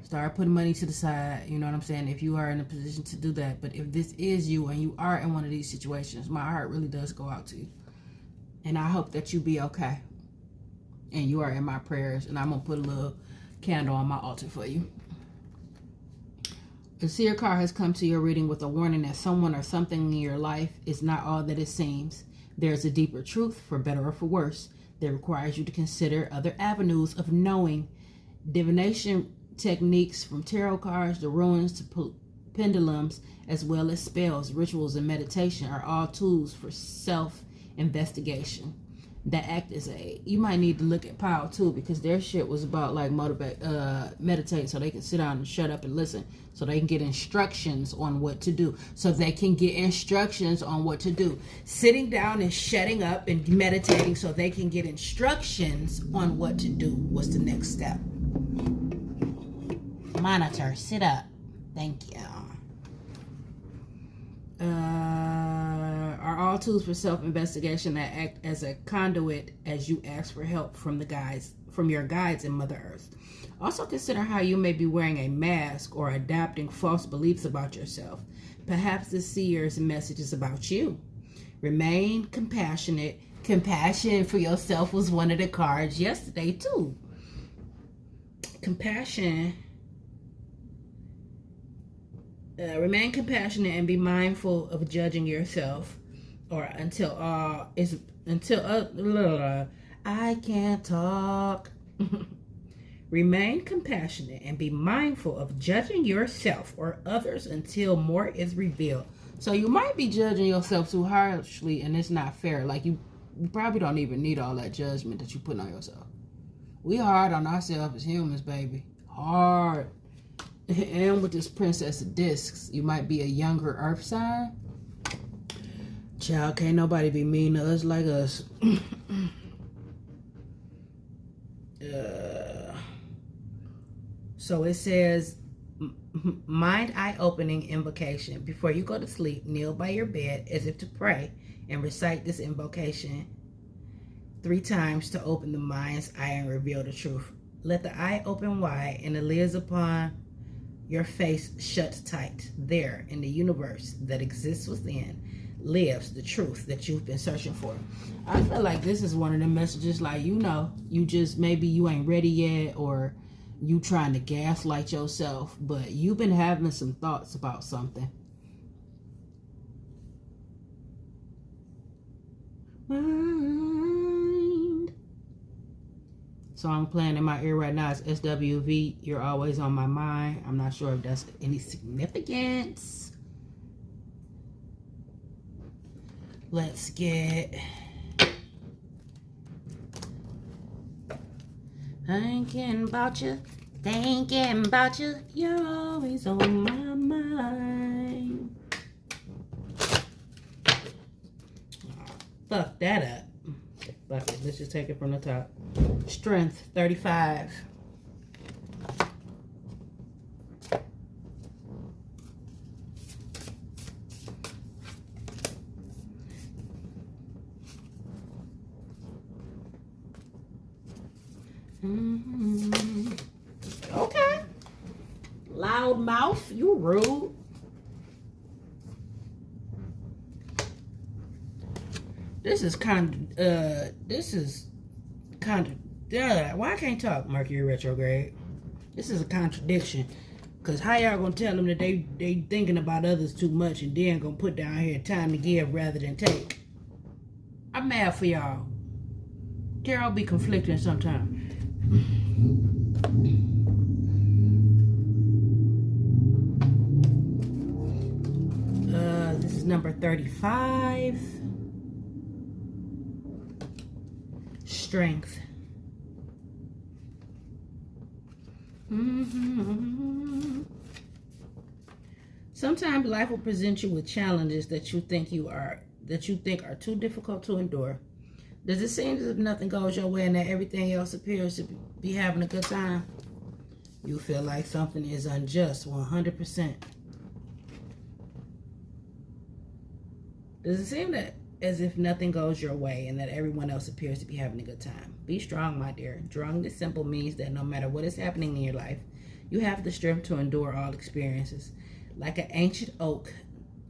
Start putting money to the side, you know what I'm saying, if you are in a position to do that. But if this is you and you are in one of these situations, my heart really does go out to you. And I hope that you be okay. And you are in my prayers, and I'm gonna put a little candle on my altar for you. The seer card has come to your reading with a warning that someone or something in your life is not all that it seems. There's a deeper truth, for better or for worse, that requires you to consider other avenues of knowing. Divination techniques, from tarot cards to runes to pendulums, as well as spells, rituals, and meditation, are all tools for self-investigation that act as a. You might need to look at Power too, because their shit was about like meditating, so they can sit down and shut up and listen, so they can get instructions on what to do. Sitting down and shutting up and meditating so they can get instructions on what to do was the next step. Monitor, sit up. Thank you. Are all tools for self-investigation that act as a conduit as you ask for help from your guides in Mother Earth. Also consider how you may be wearing a mask or adapting false beliefs about yourself. Perhaps the seer's message is about you. Remain compassionate. Compassion for yourself was one of the cards yesterday too. Compassion. Remain compassionate and be mindful of judging yourself, or until I can't talk. Remain compassionate and be mindful of judging yourself or others until more is revealed. So you might be judging yourself too harshly, and it's not fair. Like, you probably don't even need all that judgment that you put on yourself. We hard on ourselves as humans, baby. Hard. And with this Princess of Discs, you might be a younger earth sign. Child, can't nobody be mean to us like us. So it says, mind eye-opening invocation. Before you go to sleep, kneel by your bed as if to pray and recite this invocation 3 times to open the mind's eye and reveal the truth. Let the eye open wide and the lids upon your face shut tight. There, in the universe that exists within, lives the truth that you've been searching for. I feel like this is one of the messages, like, you know, you just, maybe you ain't ready yet, or you trying to gaslight yourself, but you've been having some thoughts about something. Mind. Song playing in my ear right now is SWV, You're Always on My Mind. I'm not sure if that's any significance. Let's get thinking about you, you're always on my mind. Fuck that up. Fuck it, let's just take it from the top. Strength, 35. Okay. Loud mouth, you rude. This is kind of, why I can't talk, Mercury Retrograde? This is a contradiction. Because how y'all gonna tell them that they thinking about others too much and then gonna put down here time to give rather than take? I'm mad for y'all. Tarot be conflicting sometimes. This is number 35. Strength. Sometimes life will present you with challenges that you think are too difficult to endure. Does it seem as if nothing goes your way and that everything else appears to be having a good time? You feel like something is unjust 100%. Does it seem that as if nothing goes your way and that everyone else appears to be having a good time? Be strong, my dear. Strong this simple means that no matter what is happening in your life, you have the strength to endure all experiences. Like an ancient oak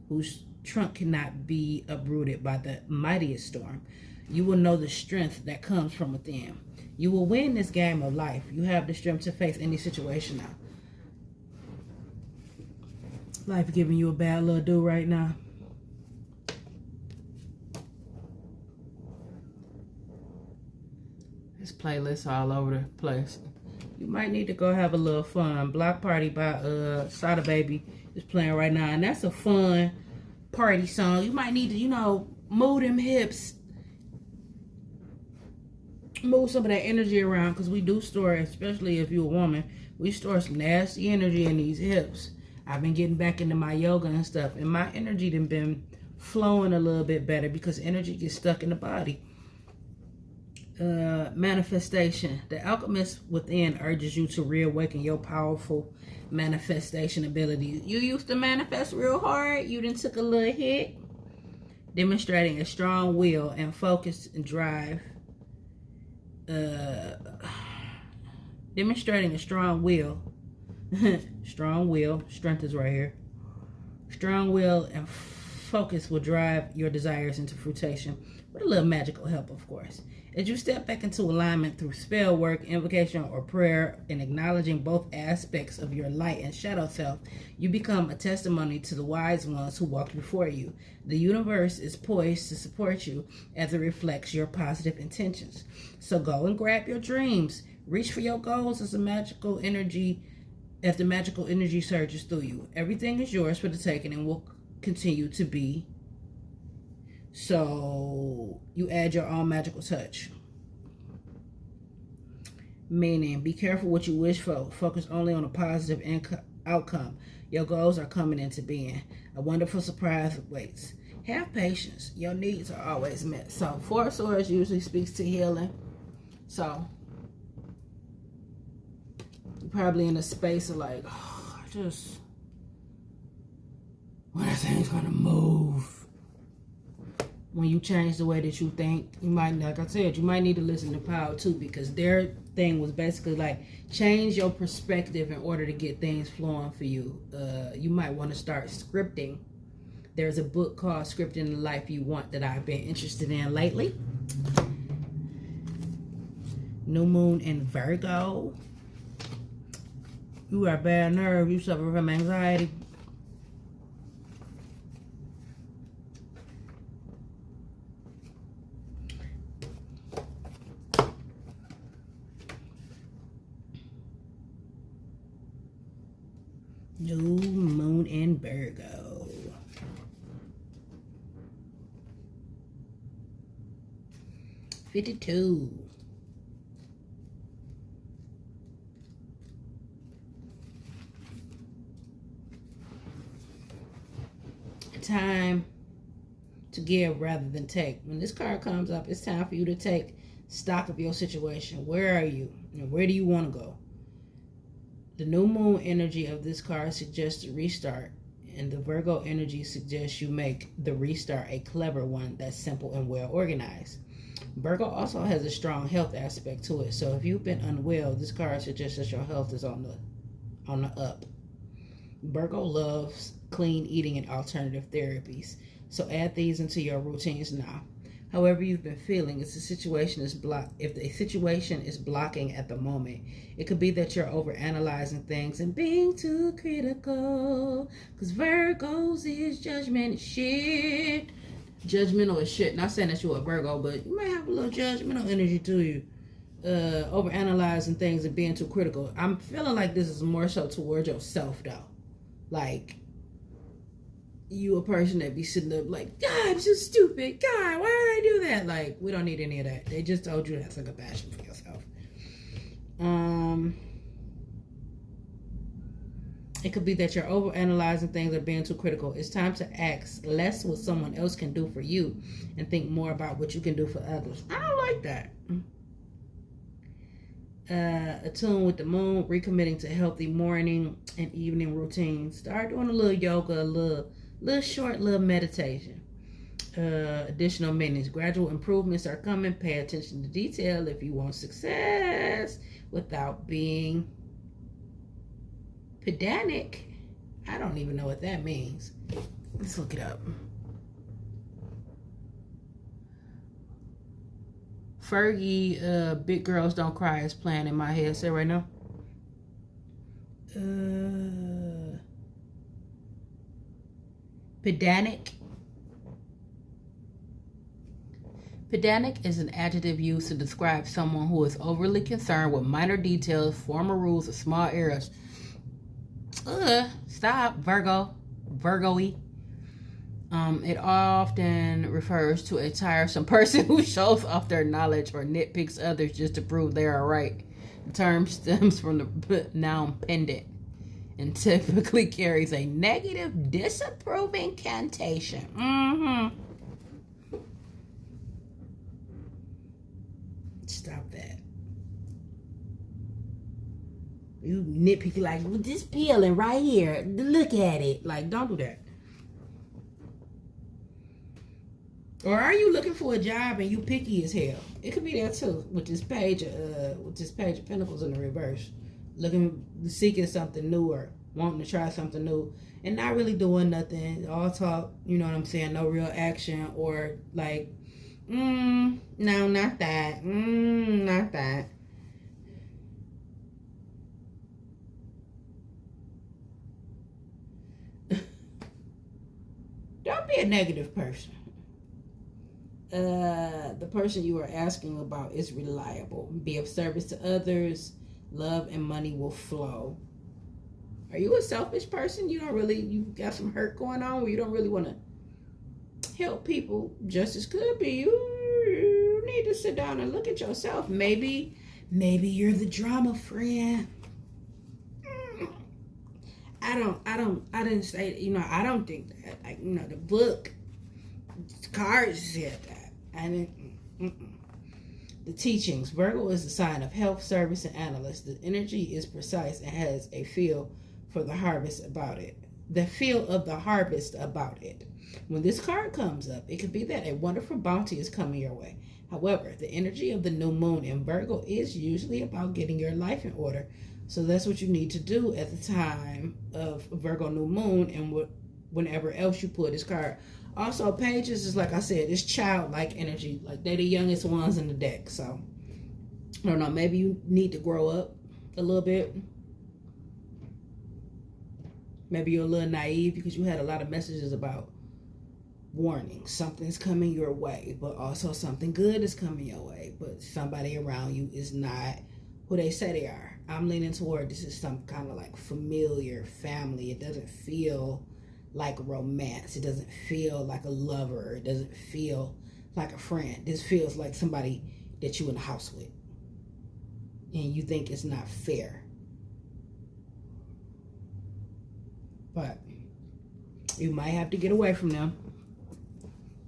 whose trunk cannot be uprooted by the mightiest storm, you will know the strength that comes from within. You will win this game of life. You have the strength to face any situation now. Life giving you a bad little do right now. This playlist all over the place. You might need to go have a little fun. Block Party by Sada Baby is playing right now, and that's a fun party song. You might need to, you know, move them hips, move some of that energy around, because we do store, especially if you're a woman, we store some nasty energy in these hips. I've been getting back into my yoga and stuff, and my energy done been flowing a little bit better because energy gets stuck in the body. Manifestation. The alchemist within urges you to reawaken your powerful manifestation ability. You used to manifest real hard. You done took a little hit. Demonstrating a strong will and focus and drive. Demonstrating a strong will. Strong will. Strength is right here. Strong will and focus will drive your desires into fruition with a little magical help, of course. As you step back into alignment through spell work, invocation, or prayer, and acknowledging both aspects of your light and shadow self, you become a testimony to the wise ones who walked before you. The universe is poised to support you as it reflects your positive intentions. So go and grab your dreams. Reach for your goals as the magical energy surges through you. Everything is yours for the taking and will continue to be. So you add your own magical touch. Meaning, be careful what you wish for. Focus only on a positive outcome. Your goals are coming into being. A wonderful surprise awaits. have patience. Your needs are always met. So, Four of Swords usually speaks to healing. So, you're probably in a space of like, oh, when are things gonna move? When you change the way that you think, you might, like I said, you might need to listen to Power too, because their thing was basically like, change your perspective in order to get things flowing for you. You might want to start scripting. There's a book called Scripting the Life You Want that I've been interested in lately. New Moon in Virgo. You got bad nerve. You suffer from anxiety. New Moon in Virgo. $52. Time to give rather than take. When this card comes up, it's time for you to take stock of your situation. Where are you? And where do you want to go? The new moon energy of this card suggests a restart, and the Virgo energy suggests you make the restart a clever one that's simple and well organized. Virgo also has a strong health aspect to it, so if you've been unwell, this card suggests that your health is on the up. Virgo loves clean eating and alternative therapies, so add these into your routines now. However you've been feeling, if the situation is blocking at the moment, it could be that you're overanalyzing things and being too critical, because Virgos is judgmental as shit. Not saying that you're a Virgo, but you might have a little judgmental energy to you. Overanalyzing things and being too critical. I'm feeling like this is more so towards yourself though. Like, you a person that be sitting up like, God, I'm so stupid. God, why did I do that? Like, we don't need any of that. They just told you to have some compassion for yourself. It could be that you're overanalyzing things or being too critical. It's time to ask less what someone else can do for you and think more about what you can do for others. I don't like that. Attune with the moon, recommitting to healthy morning and evening routines. Start doing a little yoga, a little short meditation. Additional minutes. Gradual improvements are coming. Pay attention to detail if you want success without being pedantic. I don't even know what that means. Let's look it up. Fergie, Big Girls Don't Cry is playing in my head. Say right now. Pedantic. Pedantic is an adjective used to describe someone who is overly concerned with minor details, formal rules, or small errors. Stop, Virgo-y. It often refers to a tiresome person who shows off their knowledge or nitpicks others just to prove they are right. The term stems from the noun pendant and typically carries a negative, disapproving connotation. Stop that. You nitpick like, well, this peeling right here. Look at it. Like, don't do that. Or are you looking for a job and you picky as hell? It could be that too, with this page of Pentacles in the reverse. Seeking something new or wanting to try something new and not really doing nothing. All talk, you know what I'm saying? No real action, or like, no, not that. Not that. Don't be a negative person. The person you are asking about is reliable. Be of service to others. Love and money will flow. Are you a selfish person? You got some hurt going on where you don't really want to help people just as could be. You need to sit down and look at yourself. Maybe you're the drama friend. I didn't say, I don't think that. Like, the book cards said that. And the teachings. Virgo is the sign of health, service, and analyst. The energy is precise and has a feel for the harvest about it. The feel of the harvest about it. When this card comes up, it could be that a wonderful bounty is coming your way. However, the energy of the new moon in Virgo is usually about getting your life in order. So that's what you need to do at the time of Virgo new moon and whenever else you pull this card. Also, pages is, like I said, it's childlike energy. Like, they're the youngest ones in the deck. So, I don't know. Maybe you need to grow up a little bit. Maybe you're a little naive because you had a lot of messages about warning. Something's coming your way, but also something good is coming your way. But somebody around you is not who they say they are. I'm leaning toward this is some kind of like familiar family. It doesn't feel like romance. It doesn't feel like a lover. It doesn't feel like a friend. This feels like somebody that you in the house with. And you think it's not fair. But you might have to get away from them.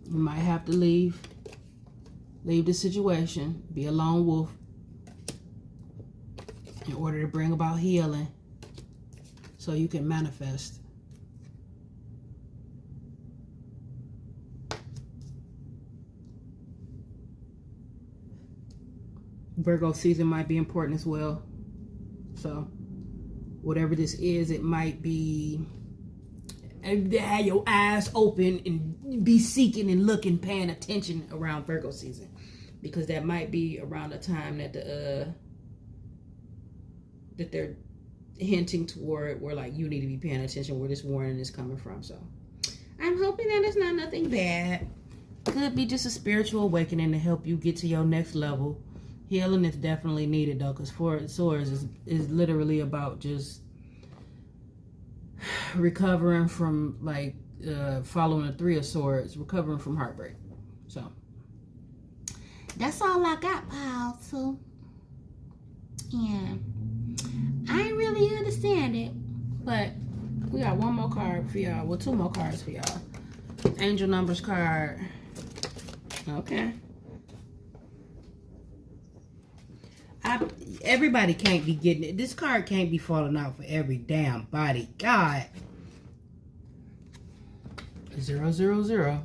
You might have to leave the situation, be a lone wolf in order to bring about healing so you can manifest. Virgo season might be important as well. So whatever this is, it might be, and have your eyes open and be seeking and looking, paying attention around Virgo season, because that might be around the time that that they're hinting toward where, like, you need to be paying attention where this warning is coming from. So I'm hoping that it's not nothing bad. Could be just a spiritual awakening to help you get to your next level. Healing is definitely needed, though, because Four of Swords is literally about just recovering from, like, following the Three of Swords, recovering from heartbreak. So that's all I got, pal. So yeah, I ain't really understand it, but we got one more card for y'all. Well, two more cards for y'all. Angel numbers card. Okay. Everybody can't be getting it. This card can't be falling out for every damn body. God. 000.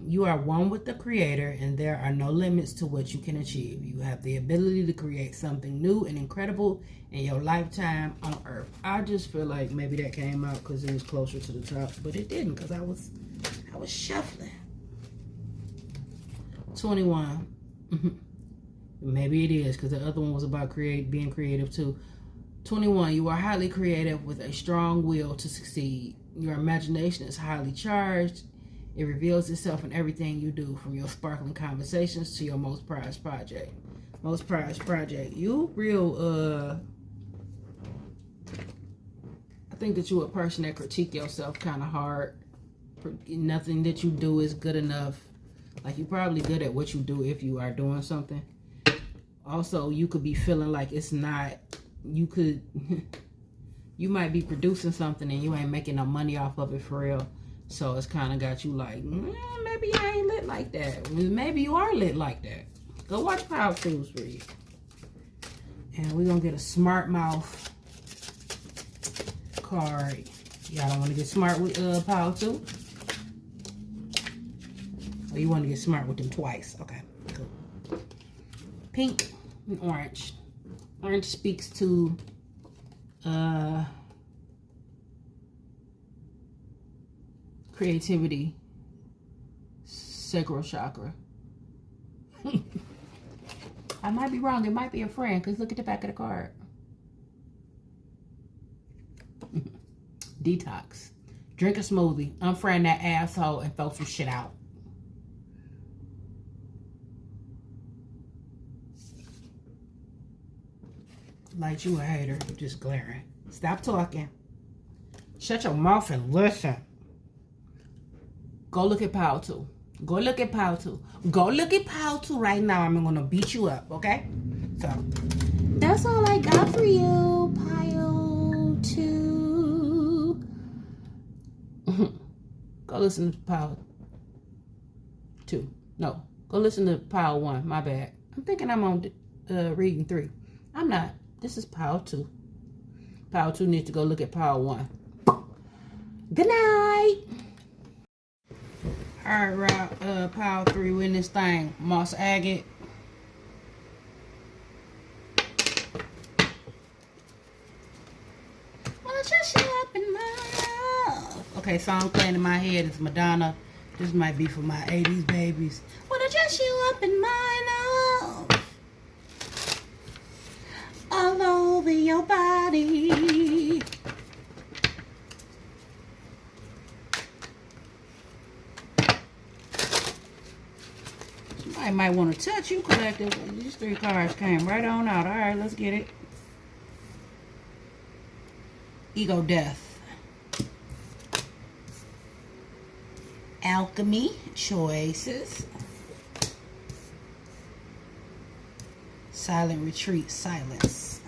You are one with the Creator, and there are no limits to what you can achieve. You have the ability to create something new and incredible in your lifetime on Earth. I just feel like maybe that came out because it was closer to the top, but it didn't, because I was shuffling. 21. Maybe it is, because the other one was about being creative too. 21. You are highly creative with a strong will to succeed. Your imagination is highly charged. It reveals itself in everything you do, from your sparkling conversations to your most prized project. Most prized project. You real, I think that you're a person that critique yourself kind of hard. Nothing that you do is good enough. Like, you're probably good at what you do if you are doing something. Also, you could be feeling like it's not, you might be producing something and you ain't making no money off of it for real. So it's kind of got you like, maybe I ain't lit like that. Maybe you are lit like that. Go watch Power Tools for you. And we're going to get a smart mouth card. Y'all don't want to get smart with Power Tools? Or you want to get smart with them twice? Okay, cool. Pink and orange. Orange speaks to creativity, sacral chakra. I might be wrong. It might be a friend, because look at the back of the card. Detox. Drink a smoothie. Unfriend that asshole and throw some shit out. Like you a hater, just glaring. Stop talking. Shut your mouth and listen. Go look at Power 2. Go look at Power 2. Go look at Power 2 right now. I'm gonna beat you up, okay? So that's all I got for you, Pile 2. Go listen to pile 2. No, go listen to pile 1. My bad. I'm thinking I'm on reading 3. I'm not. This is pile 2. Pile 2 needs to go look at pile 1. Good night. All right, pile 3 with this thing. Moss agate. Wanna touch you up in my love. Okay, song playing in my head is Madonna. This might be for my 80s babies. Wanna dress you up in my love. All over your body. Somebody might want to touch you, collective. These 3 cards came right on out. All right, let's get it. Ego death. Alchemy, choices. Silent retreat, silence.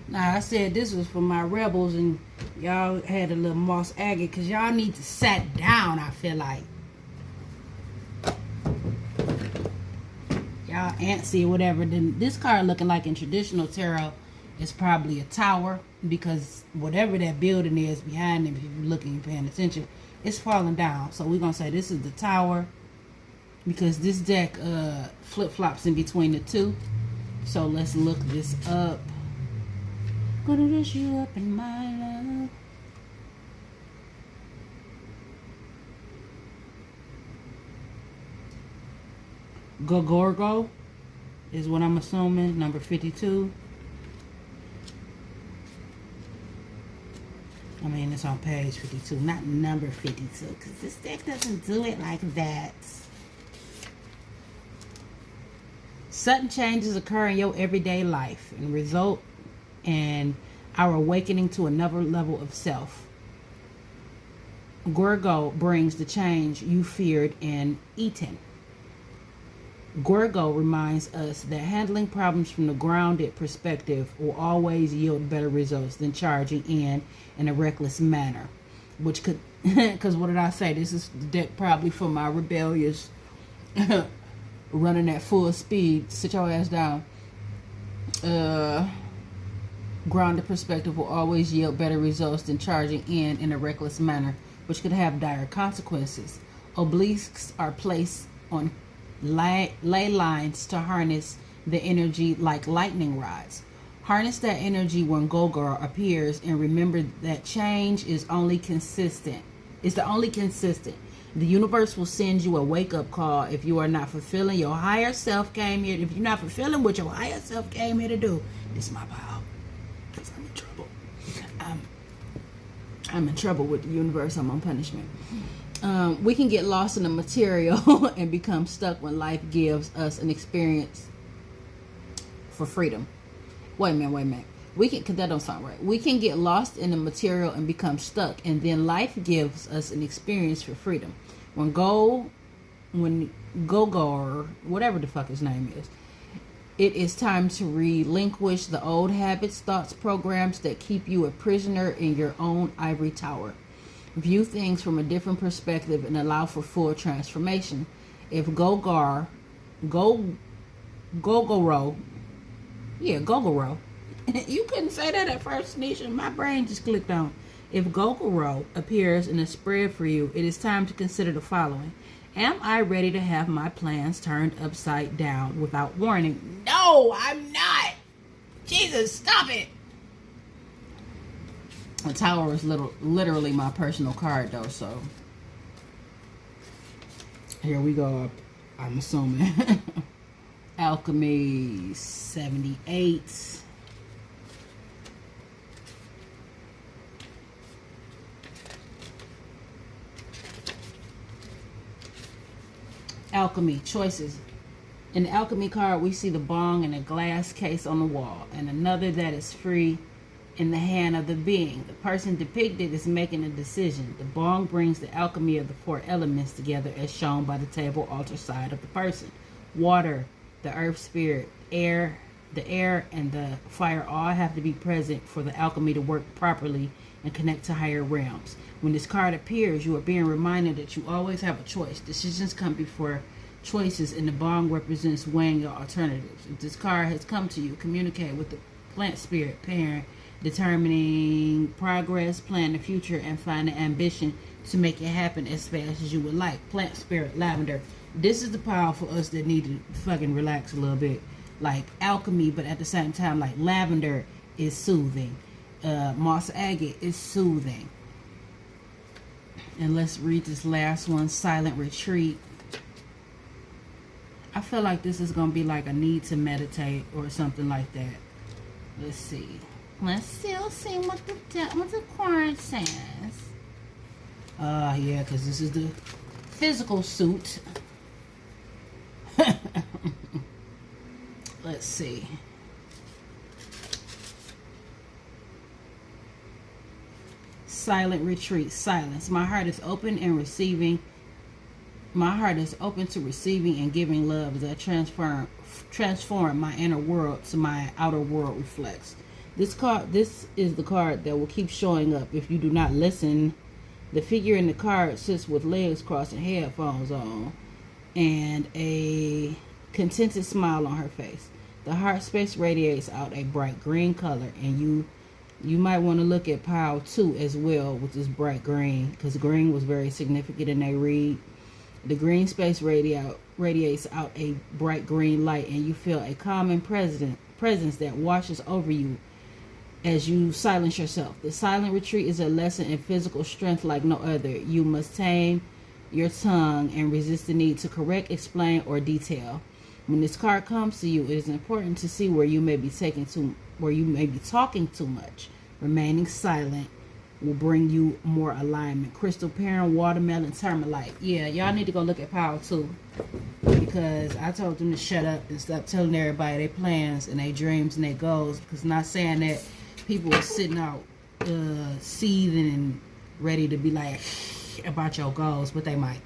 Now, I said this was for my rebels, and y'all had a little moss agate because y'all need to sit down, I feel like. Y'all antsy or whatever. Then this card looking like in traditional tarot is probably a tower, because whatever that building is behind them, if you're looking and paying attention, it's falling down. So we're gonna say this is the tower, because this deck flip-flops in between the 2. So let's look this up. Gonna dress you up in my love. Gogorgo is what I'm assuming, number 52. I mean, it's on page 52, not number 52, because this deck doesn't do it like that. Sudden changes occur in your everyday life and result in our awakening to another level of self. Gorgo brings the change you feared in Eden. Gorgo reminds us that handling problems from the grounded perspective will always yield better results than charging in a reckless manner. Which could, because what did I say? This is the deck probably for my rebellious running at full speed. Sit your ass down. Grounded perspective will always yield better results than charging in a reckless manner, which could have dire consequences. Obelisks are placed on ley lines to harness the energy like lightning rods. Harness that energy when Gogor appears, and remember that change is only consistent. It's the only consistent. The universe will send you a wake-up call if you are not fulfilling your higher self came here. If you're not fulfilling what your higher self came here to do, this is my pile. Because I'm in trouble. I'm in trouble with the universe. I'm on punishment. We can get lost in the material and become stuck when life gives us an experience for freedom. Wait a minute. Cause that don't sound right. We can get lost in the material and become stuck, and then life gives us an experience for freedom. When Gogor, whatever the fuck his name is, it is time to relinquish the old habits, thoughts, programs that keep you a prisoner in your own ivory tower. View things from a different perspective and allow for full transformation. If Gogoro, you couldn't say that at first, Nisha. My brain just clicked on. If Gogoro appears in a spread for you, it is time to consider the following. Am I ready to have my plans turned upside down without warning? No, I'm not. Jesus, stop it. The tower is literally my personal card, though, so here we go. I'm assuming. Alchemy 78. Alchemy choices. In the alchemy card, we see the bong in a glass case on the wall, and another that is free in the hand of the being. The person depicted is making a decision. The bong brings the alchemy of the 4 elements together, as shown by the table altar side of the person. Water, the earth spirit, air, The air and the fire all have to be present for the alchemy to work properly and connect to higher realms. When this card appears, you are being reminded that you always have a choice. Decisions come before choices, and the bong represents weighing your alternatives. If this card has come to you, communicate with the plant spirit parent, determining progress, plan the future, and find the ambition to make it happen as fast as you would like. Plant spirit, lavender. This is the power for us that need to fucking relax a little bit. Like alchemy, but at the same time, like lavender is soothing. Moss agate is soothing. And let's read this last one, Silent Retreat. I feel like this is going to be like a need to meditate or something like that. Let's see. Let's still see what the card says. Yeah, because this is the physical suit. Let's see. Silent retreat, silence. My heart is open and receiving. My heart is open to receiving and giving love as I transform my inner world to my outer world reflects. This is the card that will keep showing up if you do not listen. The figure in the card sits with legs crossed and headphones on, and a contented smile on her face. The heart space radiates out a bright green color, and you might want to look at pile 2 as well with this bright green, because green was very significant in a read. The green space radiates out a bright green light, and you feel a calming presence that washes over you as you silence yourself. The silent retreat is a lesson in physical strength like no other. You must tame your tongue and resist the need to correct, explain, or detail. When this card comes to you, it is important to see where you may be talking too much. Remaining silent will bring you more alignment. Crystal Parent, Watermelon, Termalite. Yeah, y'all need to go look at Power 2, because I told them to shut up and stop telling everybody their plans and their dreams and their goals, because not saying that people are sitting out seething and ready to be like about your goals, but they might.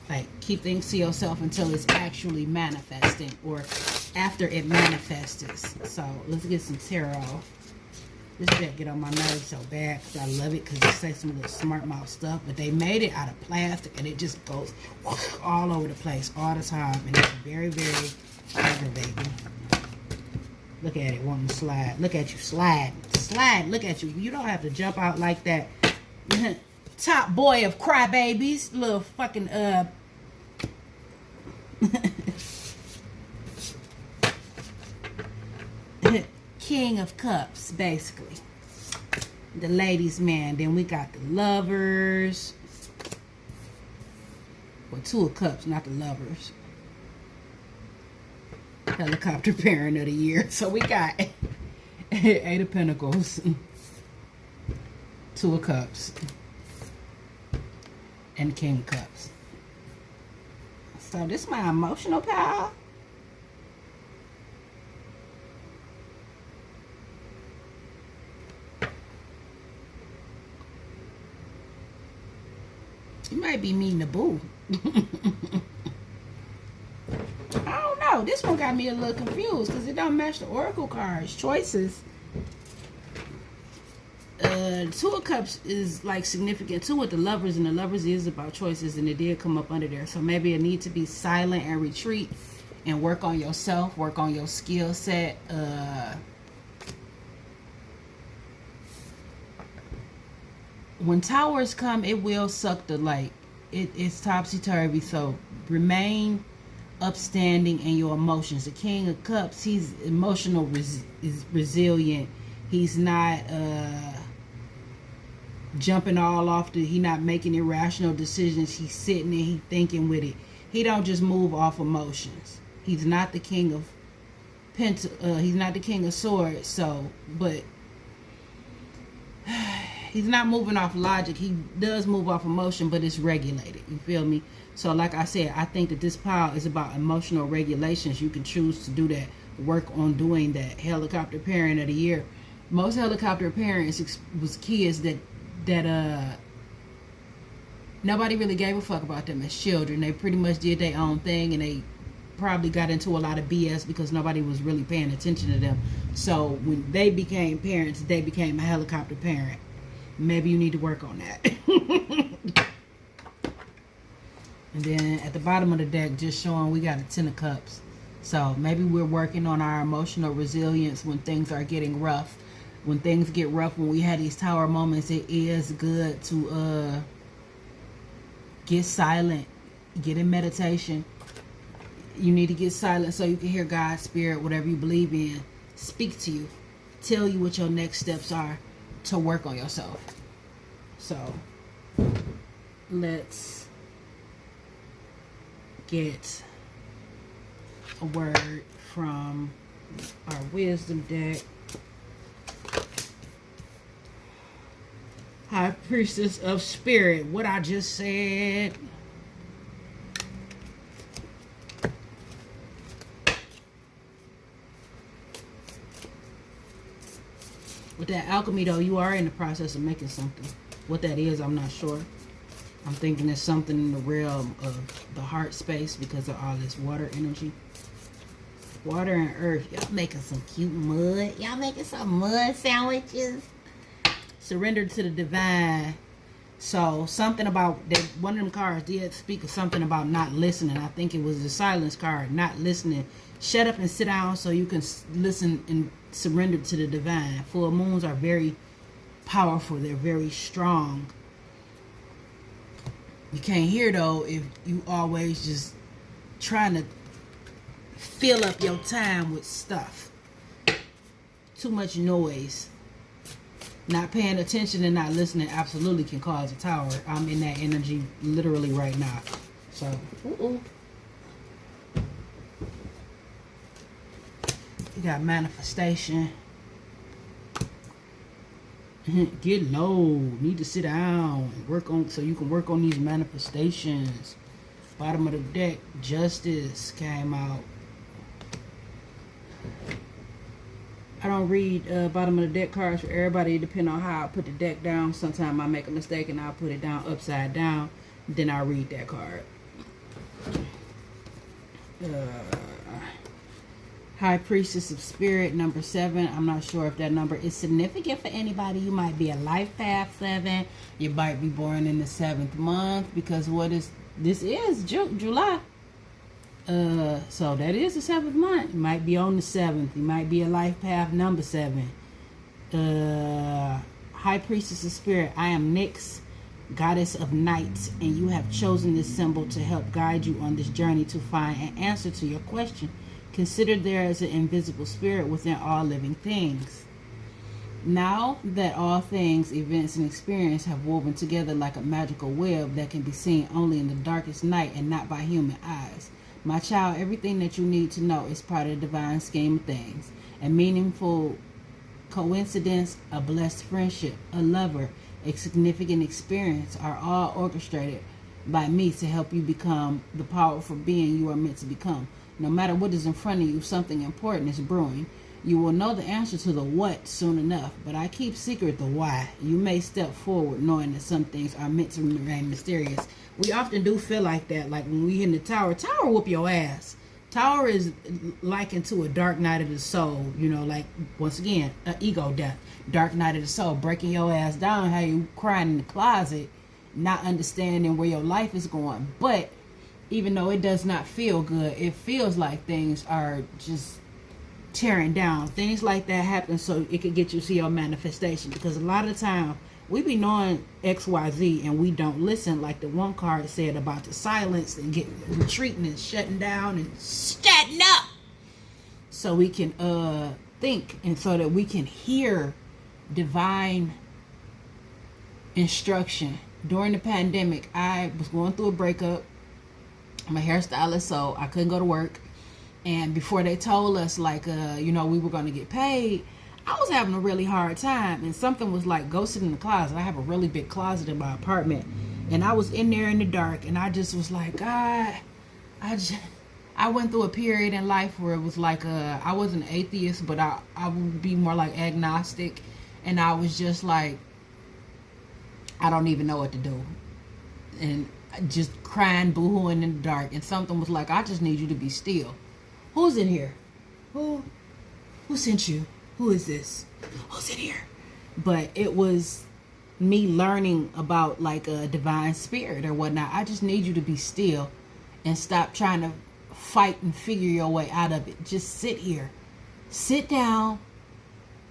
Like, keep things to yourself until it's actually manifesting, or after it manifests. So let's get some tarot. This deck get on my nerves so bad because I love it, because it says some little smart mouth stuff, but they made it out of plastic and it just goes all over the place all the time, and it's very, very aggravating. Look at it wanting to slide. Look at you slide. Look at you. You don't have to jump out like that. Top boy of crybabies, little fucking King of Cups, basically. The ladies' man. Then we got the lovers. Well, 2 of Cups, not the lovers. Helicopter parent of the year. So we got 8 of Pentacles, 2 of Cups, and King of Cups. So this is my emotional pal. You might be meeting a boo. I don't know. This one got me a little confused because it don't match the Oracle cards. Choices. 2 of Cups is like significant too with the lovers, and the lovers is about choices, and it did come up under there. So maybe it need to be silent and retreat and work on yourself, work on your skill set. When towers come, it will suck the light. It's topsy-turvy, so remain upstanding in your emotions. The King of Cups, he's emotional, is resilient. He's not jumping all off he not making irrational decisions. He's sitting and he thinking with it. He don't just move off emotions. He's not the King of he's not the King of Swords, so, but he's not moving off logic. He does move off emotion, but it's regulated. You feel me? So like I said, I think that this pile is about emotional regulations. You can choose to do that. Work on doing that. Helicopter parent of the year. Most helicopter parents was kids that nobody really gave a fuck about them as children. They pretty much did their own thing, and they probably got into a lot of BS because nobody was really paying attention to them. So when they became parents, they became a helicopter parent. Maybe you need to work on that. And then at the bottom of the deck, just showing we got a 10 of cups. So maybe we're working on our emotional resilience when things are getting rough. When things get rough, when we have these tower moments, it is good to get silent, get in meditation. You need to get silent so you can hear God's spirit, whatever you believe in, speak to you, tell you what your next steps are to work on yourself. So let's get a word from our wisdom deck. High Priestess of Spirit, what I just said. With that alchemy though, you are in the process of making something. What that is, I'm not sure. I'm thinking it's something in the realm of the heart space because of all this water energy. Water and earth. Y'all making some cute mud. Y'all making some mud sandwiches. Surrender to the divine. So something about that, one of them cards did speak of something about not listening. I think it was the silence card, not listening. Shut up and sit down so you can listen and surrender to the divine. Full moons are very powerful. They're very strong. You can't hear though if you always just trying to fill up your time with stuff. Too much noise. Not paying attention and not listening absolutely can cause a tower. I'm in that energy literally right now. So, you got manifestation. Get low. Need to sit down and work on, so you can work on these manifestations. Bottom of the deck, justice came out. I don't read bottom of the deck cards for everybody, depending on how I put the deck down. Sometimes I make a mistake and I'll put it down upside down. Then I'll read that card. High Priestess of Spirit, number 7. I'm not sure if that number is significant for anybody. You might be a life path 7. You might be born in the 7th month because this is July. So that is the 7th month. You might be on the 7th. You might be a life path number 7. High Priestess of Spirit, I am Nyx, Goddess of Night, and you have chosen this symbol to help guide you on this journey to find an answer to your question. Consider there as an invisible spirit within all living things. Now that all things, events, and experience have woven together like a magical web that can be seen only in the darkest night and not by human eyes. My child, everything that you need to know is part of the divine scheme of things. A meaningful coincidence, a blessed friendship, a lover, a significant experience are all orchestrated by me to help you become the powerful being you are meant to become. No matter what is in front of you, something important is brewing. You will know the answer to the what soon enough, but I keep secret the why. You may step forward knowing that some things are meant to remain mysterious. We often do feel like that, like when we in the tower whoop your ass. Tower is likened to a dark night of the soul, like, once again, an ego death. Dark night of the soul, breaking your ass down, how you crying in the closet, not understanding where your life is going. But even though it does not feel good, it feels like things are just tearing down. Things like that happen so it could get you to see your manifestation, because a lot of the time we be knowing XYZ and we don't listen, like the one card said about the silence and getting retreating and shutting down and shutting up so we can think, and so that we can hear divine instruction. During the pandemic, I was going through a breakup. I'm a hairstylist, so I couldn't go to work. And before they told us, like, we were going to get paid, I was having a really hard time. And something was like, go sit in the closet. I have a really big closet in my apartment. And I was in there in the dark. And I just was like, God, I went through a period in life where it was like, I wasn't an atheist, but I would be more like agnostic. And I was just like, I don't even know what to do. And just crying, boohooing in the dark, and something was like, I just need you to be still. Who's in here? Who sent you? Who is this? Who's in here? But it was me learning about like a divine spirit or whatnot. I just need you to be still and stop trying to fight and figure your way out of it. Just sit here. Sit down.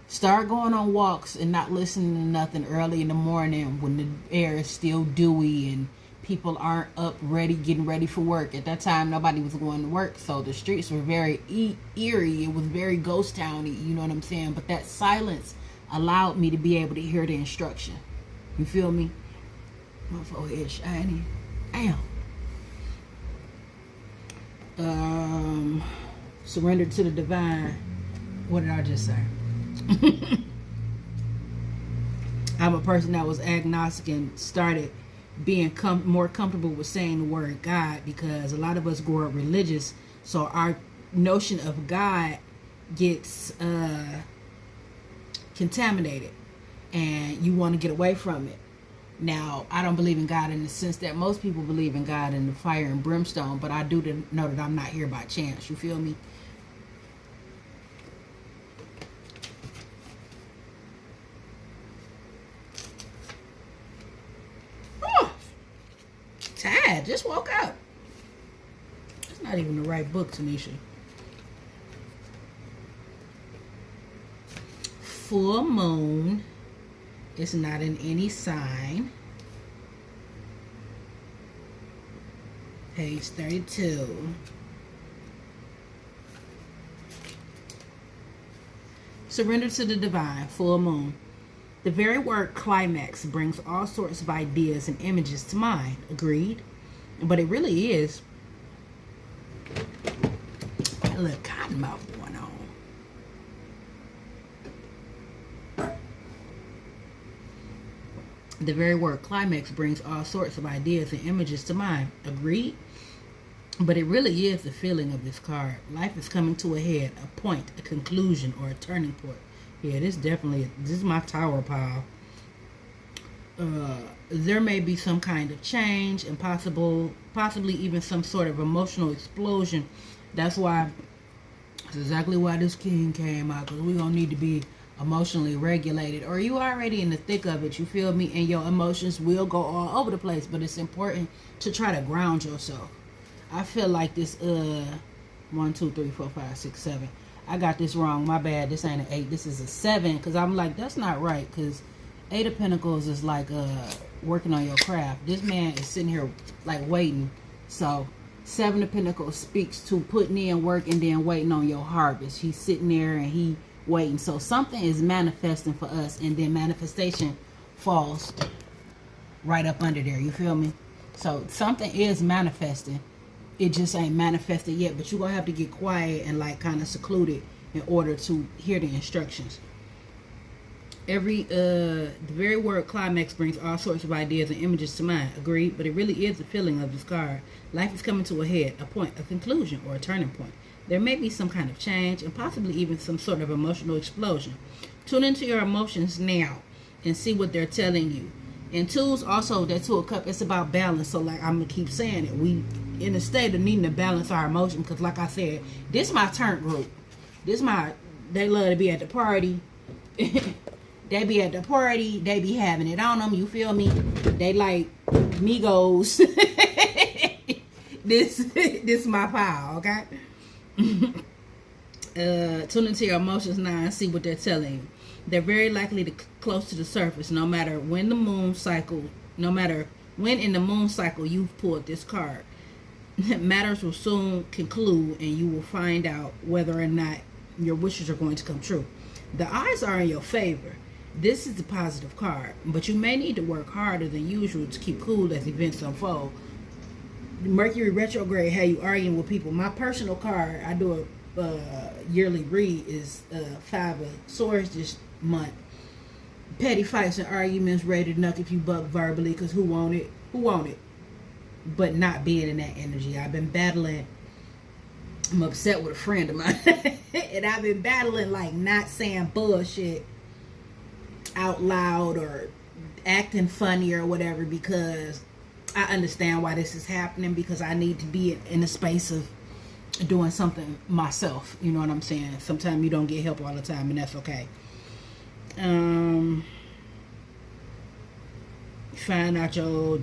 Start going on walks and not listening to nothing early in the morning when the air is still dewy and people aren't up ready, getting ready for work. At that time, nobody was going to work, so the streets were very eerie. It was very ghost towny, you know what I'm saying? But that silence allowed me to be able to hear the instruction. You feel me? My forehead shiny. Damn. Surrender to the divine. What did I just say? I'm a person that was agnostic and started being more comfortable with saying the word God, because a lot of us grew up religious, so our notion of God gets contaminated and you want to get away from it. Now, I don't believe in God in the sense that most people believe in God in the fire and brimstone, but I do know that I'm not here by chance. You feel me? Tired, just woke up. It's not even the right book, Tanisha. Full moon. It's not in any sign. Page 32. Surrender to the divine. Full moon. The very word climax brings all sorts of ideas and images to mind. Agreed? But it really is a little cotton mouth going on. The very word climax brings all sorts of ideas and images to mind. Agreed? But it really is the feeling of this card. Life is coming to a head, a point, a conclusion, or a turning point. Yeah, this is my tower pile. There may be some kind of change and possibly even some sort of emotional explosion. That's exactly why this king came out, because we're going to need to be emotionally regulated. Or you already in the thick of it, you feel me? And your emotions will go all over the place, but it's important to try to ground yourself. I feel like this, 1, 2, 3, 4, 5, 6, 7. I got this wrong. My bad. This ain't an 8. This is a 7. Because I'm like, that's not right. Because 8 of Pentacles is like working on your craft. This man is sitting here like waiting. So 7 of Pentacles speaks to putting in work and then waiting on your harvest. He's sitting there and he waiting. So something is manifesting for us, and then manifestation falls right up under there. You feel me? So something is manifesting. It just ain't manifested yet, but you're going to have to get quiet and like kind of secluded in order to hear the instructions. The very word climax brings all sorts of ideas and images to mind. Agreed? But it really is the feeling of this card. Life is coming to a head, a point, a conclusion, or a turning point. There may be some kind of change and possibly even some sort of emotional explosion. Tune into your emotions now and see what they're telling you. And twos also, that 2 of Cups, it's about balance. So like I'm going to keep saying it. We in a state of needing to balance our emotion, because like I said, this my turn group. They love to be at the party. They be at the party. They be having it on them. You feel me? They like Migos. This my pile, okay? Tune into your emotions now and see what they're telling you. They're very likely to close to the surface, no matter when in the moon cycle you've pulled this card. Matters will soon conclude, and you will find out whether or not your wishes are going to come true. The odds are in your favor. This is the positive card, but you may need to work harder than usual to keep cool as events unfold. Mercury Retrograde had you arguing with people. My personal card, I do a yearly read, is 5 of Swords this month. Petty fights and arguments, ready to knock if you buck verbally, because who want it? But not being in that energy. I've been battling. I'm upset with a friend of mine. And I've been battling like not saying bullshit out loud or acting funny or whatever, because I understand why this is happening, because I need to be in a space of doing something myself. You know what I'm saying? Sometimes you don't get help all the time, and that's okay. Find out your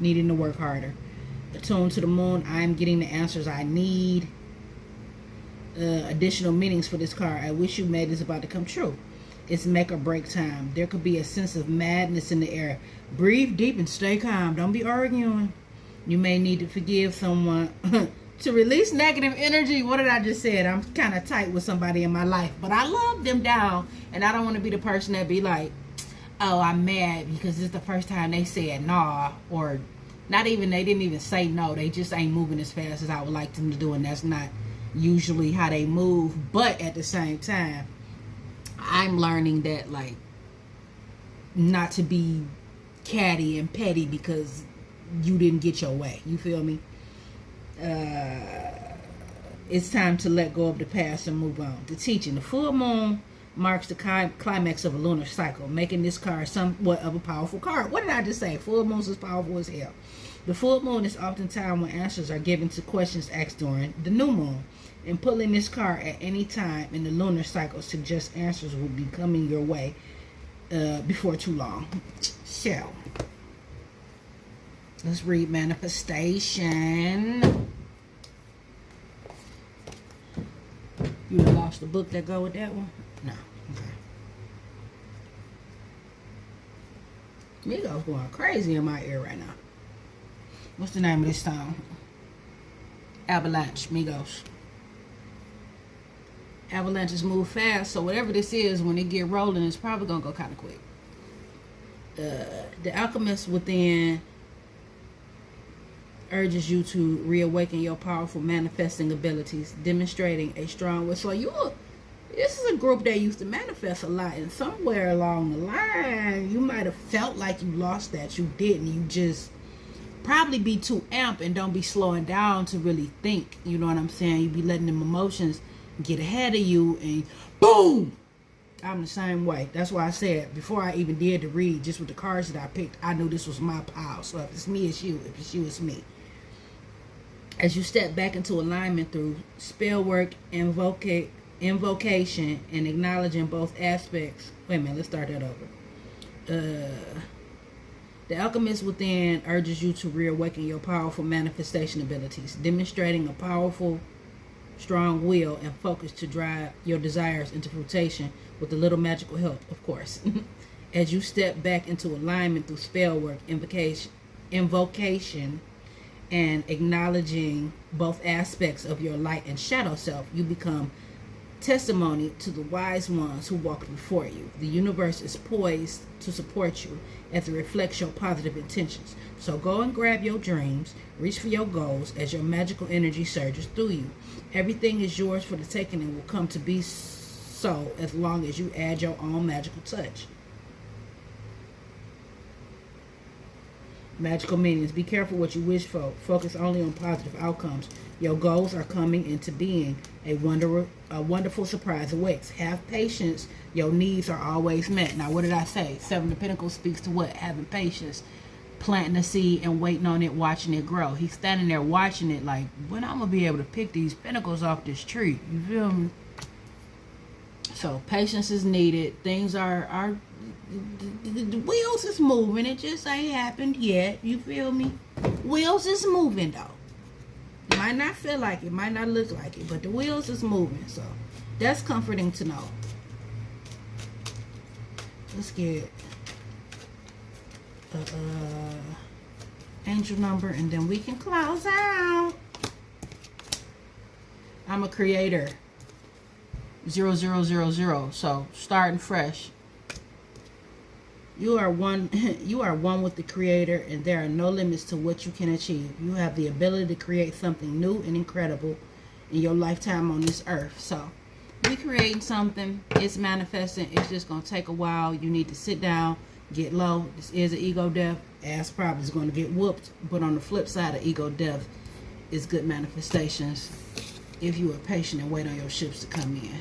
needing to work harder. Attuned to the moon, I am getting the answers I need. Additional meanings for this card. I wish you made this about to come true. It's make or break time. There could be a sense of madness in the air. Breathe deep and stay calm. Don't be arguing. You may need to forgive someone to release negative energy. What did I just say? I'm kind of tight with somebody in my life, but I love them down, and I don't want to be the person that be like, oh, I'm mad because it's the first time they said nah, or not even, they didn't even say no. They just ain't moving as fast as I would like them to do, and that's not usually how they move. But at the same time, I'm learning that, like, not to be catty and petty because you didn't get your way. You feel me? It's time to let go of the past and move on. The teaching. The full moon marks the climax of a lunar cycle, making this card somewhat of a powerful card. What did I just say? Full moons is powerful as hell. The full moon is often time when answers are given to questions asked during the new moon. And pulling this card at any time in the lunar cycle suggests answers will be coming your way before too long. So, let's read manifestation. You lost the book that go with that one? No. Okay. Migos going crazy in my ear right now. What's the name of this song? Avalanche, Migos. Avalanches move fast, so whatever this is, when it get rolling, it's probably gonna go kind of quick. The alchemist within urges you to reawaken your powerful manifesting abilities, demonstrating a strong will. So this is a group that used to manifest a lot, and somewhere along the line, you might have felt like you lost that. You didn't. You just probably be too amped and don't be slowing down to really think. You know what I'm saying? You be letting them emotions get ahead of you, and boom, I'm the same way. That's why I said before I even did the read, just with the cards that I picked, I knew this was my pile. So if it's me, it's you. If it's you, it's me. As you step back into alignment through spell work, invocation, and acknowledging both aspects. Wait a minute, let's start that over. The alchemist within urges you to reawaken your powerful manifestation abilities, demonstrating a powerful, strong will and focus to drive your desires into fruition with a little magical help, of course. As you step back into alignment through spell work, invocation, and acknowledging both aspects of your light and shadow self, you become testimony to the wise ones who walk before you. The universe is poised to support you as it reflects your positive intentions. So go and grab your dreams, reach for your goals as your magical energy surges through you. Everything is yours for the taking and will come to be so as long as you add your own magical touch. Magical meanings. Be careful what you wish for. Focus only on positive outcomes. Your goals are coming into being. A wonderful surprise awaits. Have patience. Your needs are always met. Now, what did I say? Seven of Pentacles speaks to what? Having patience. Planting a seed and waiting on it, watching it grow. He's standing there watching it like, when I'm going to be able to pick these pentacles off this tree? You feel me? So, patience is needed. Things are the wheels is moving. It just ain't happened yet. You feel me? Wheels is moving though. It might not feel like it, might not look like it, but the wheels is moving. So that's comforting to know. Let's get angel number and then we can close out. I'm a creator. 0000. So starting fresh. You are one with the Creator, and there are no limits to what you can achieve. You have the ability to create something new and incredible in your lifetime on this earth. So, we creating something. It's manifesting. It's just going to take a while. You need to sit down, get low. This is an ego death. Ass probably is going to get whooped. But on the flip side of ego death is good manifestations if you are patient and wait on your ships to come in.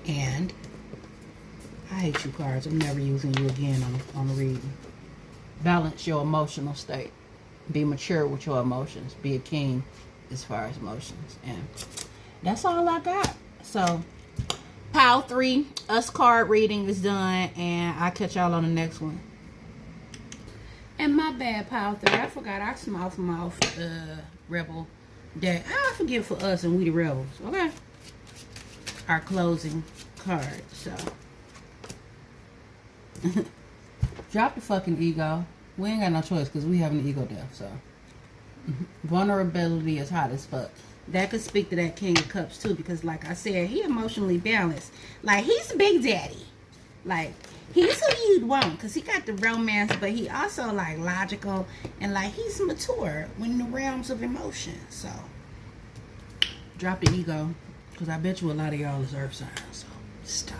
And I hate you cards. I'm never using you again on the reading. Balance your emotional state. Be mature with your emotions. Be a king as far as emotions. And that's all I got. So, pile 3, us card reading is done. And I'll catch y'all on the next one. And my bad, pile 3. I forgot I mouth Rebel that I forget for us and we the Rebels. Okay. Our closing card. So, drop the fucking ego. We ain't got no choice because we having an ego death. So, vulnerability is hot as fuck. That could speak to that King of Cups too, because like I said, he emotionally balanced. Like, he's Big Daddy. Like, he's who you'd want because he got the romance, but he also like logical and like he's mature in the realms of emotion. So, drop the ego because I bet you a lot of y'all is earth signs. So, stop.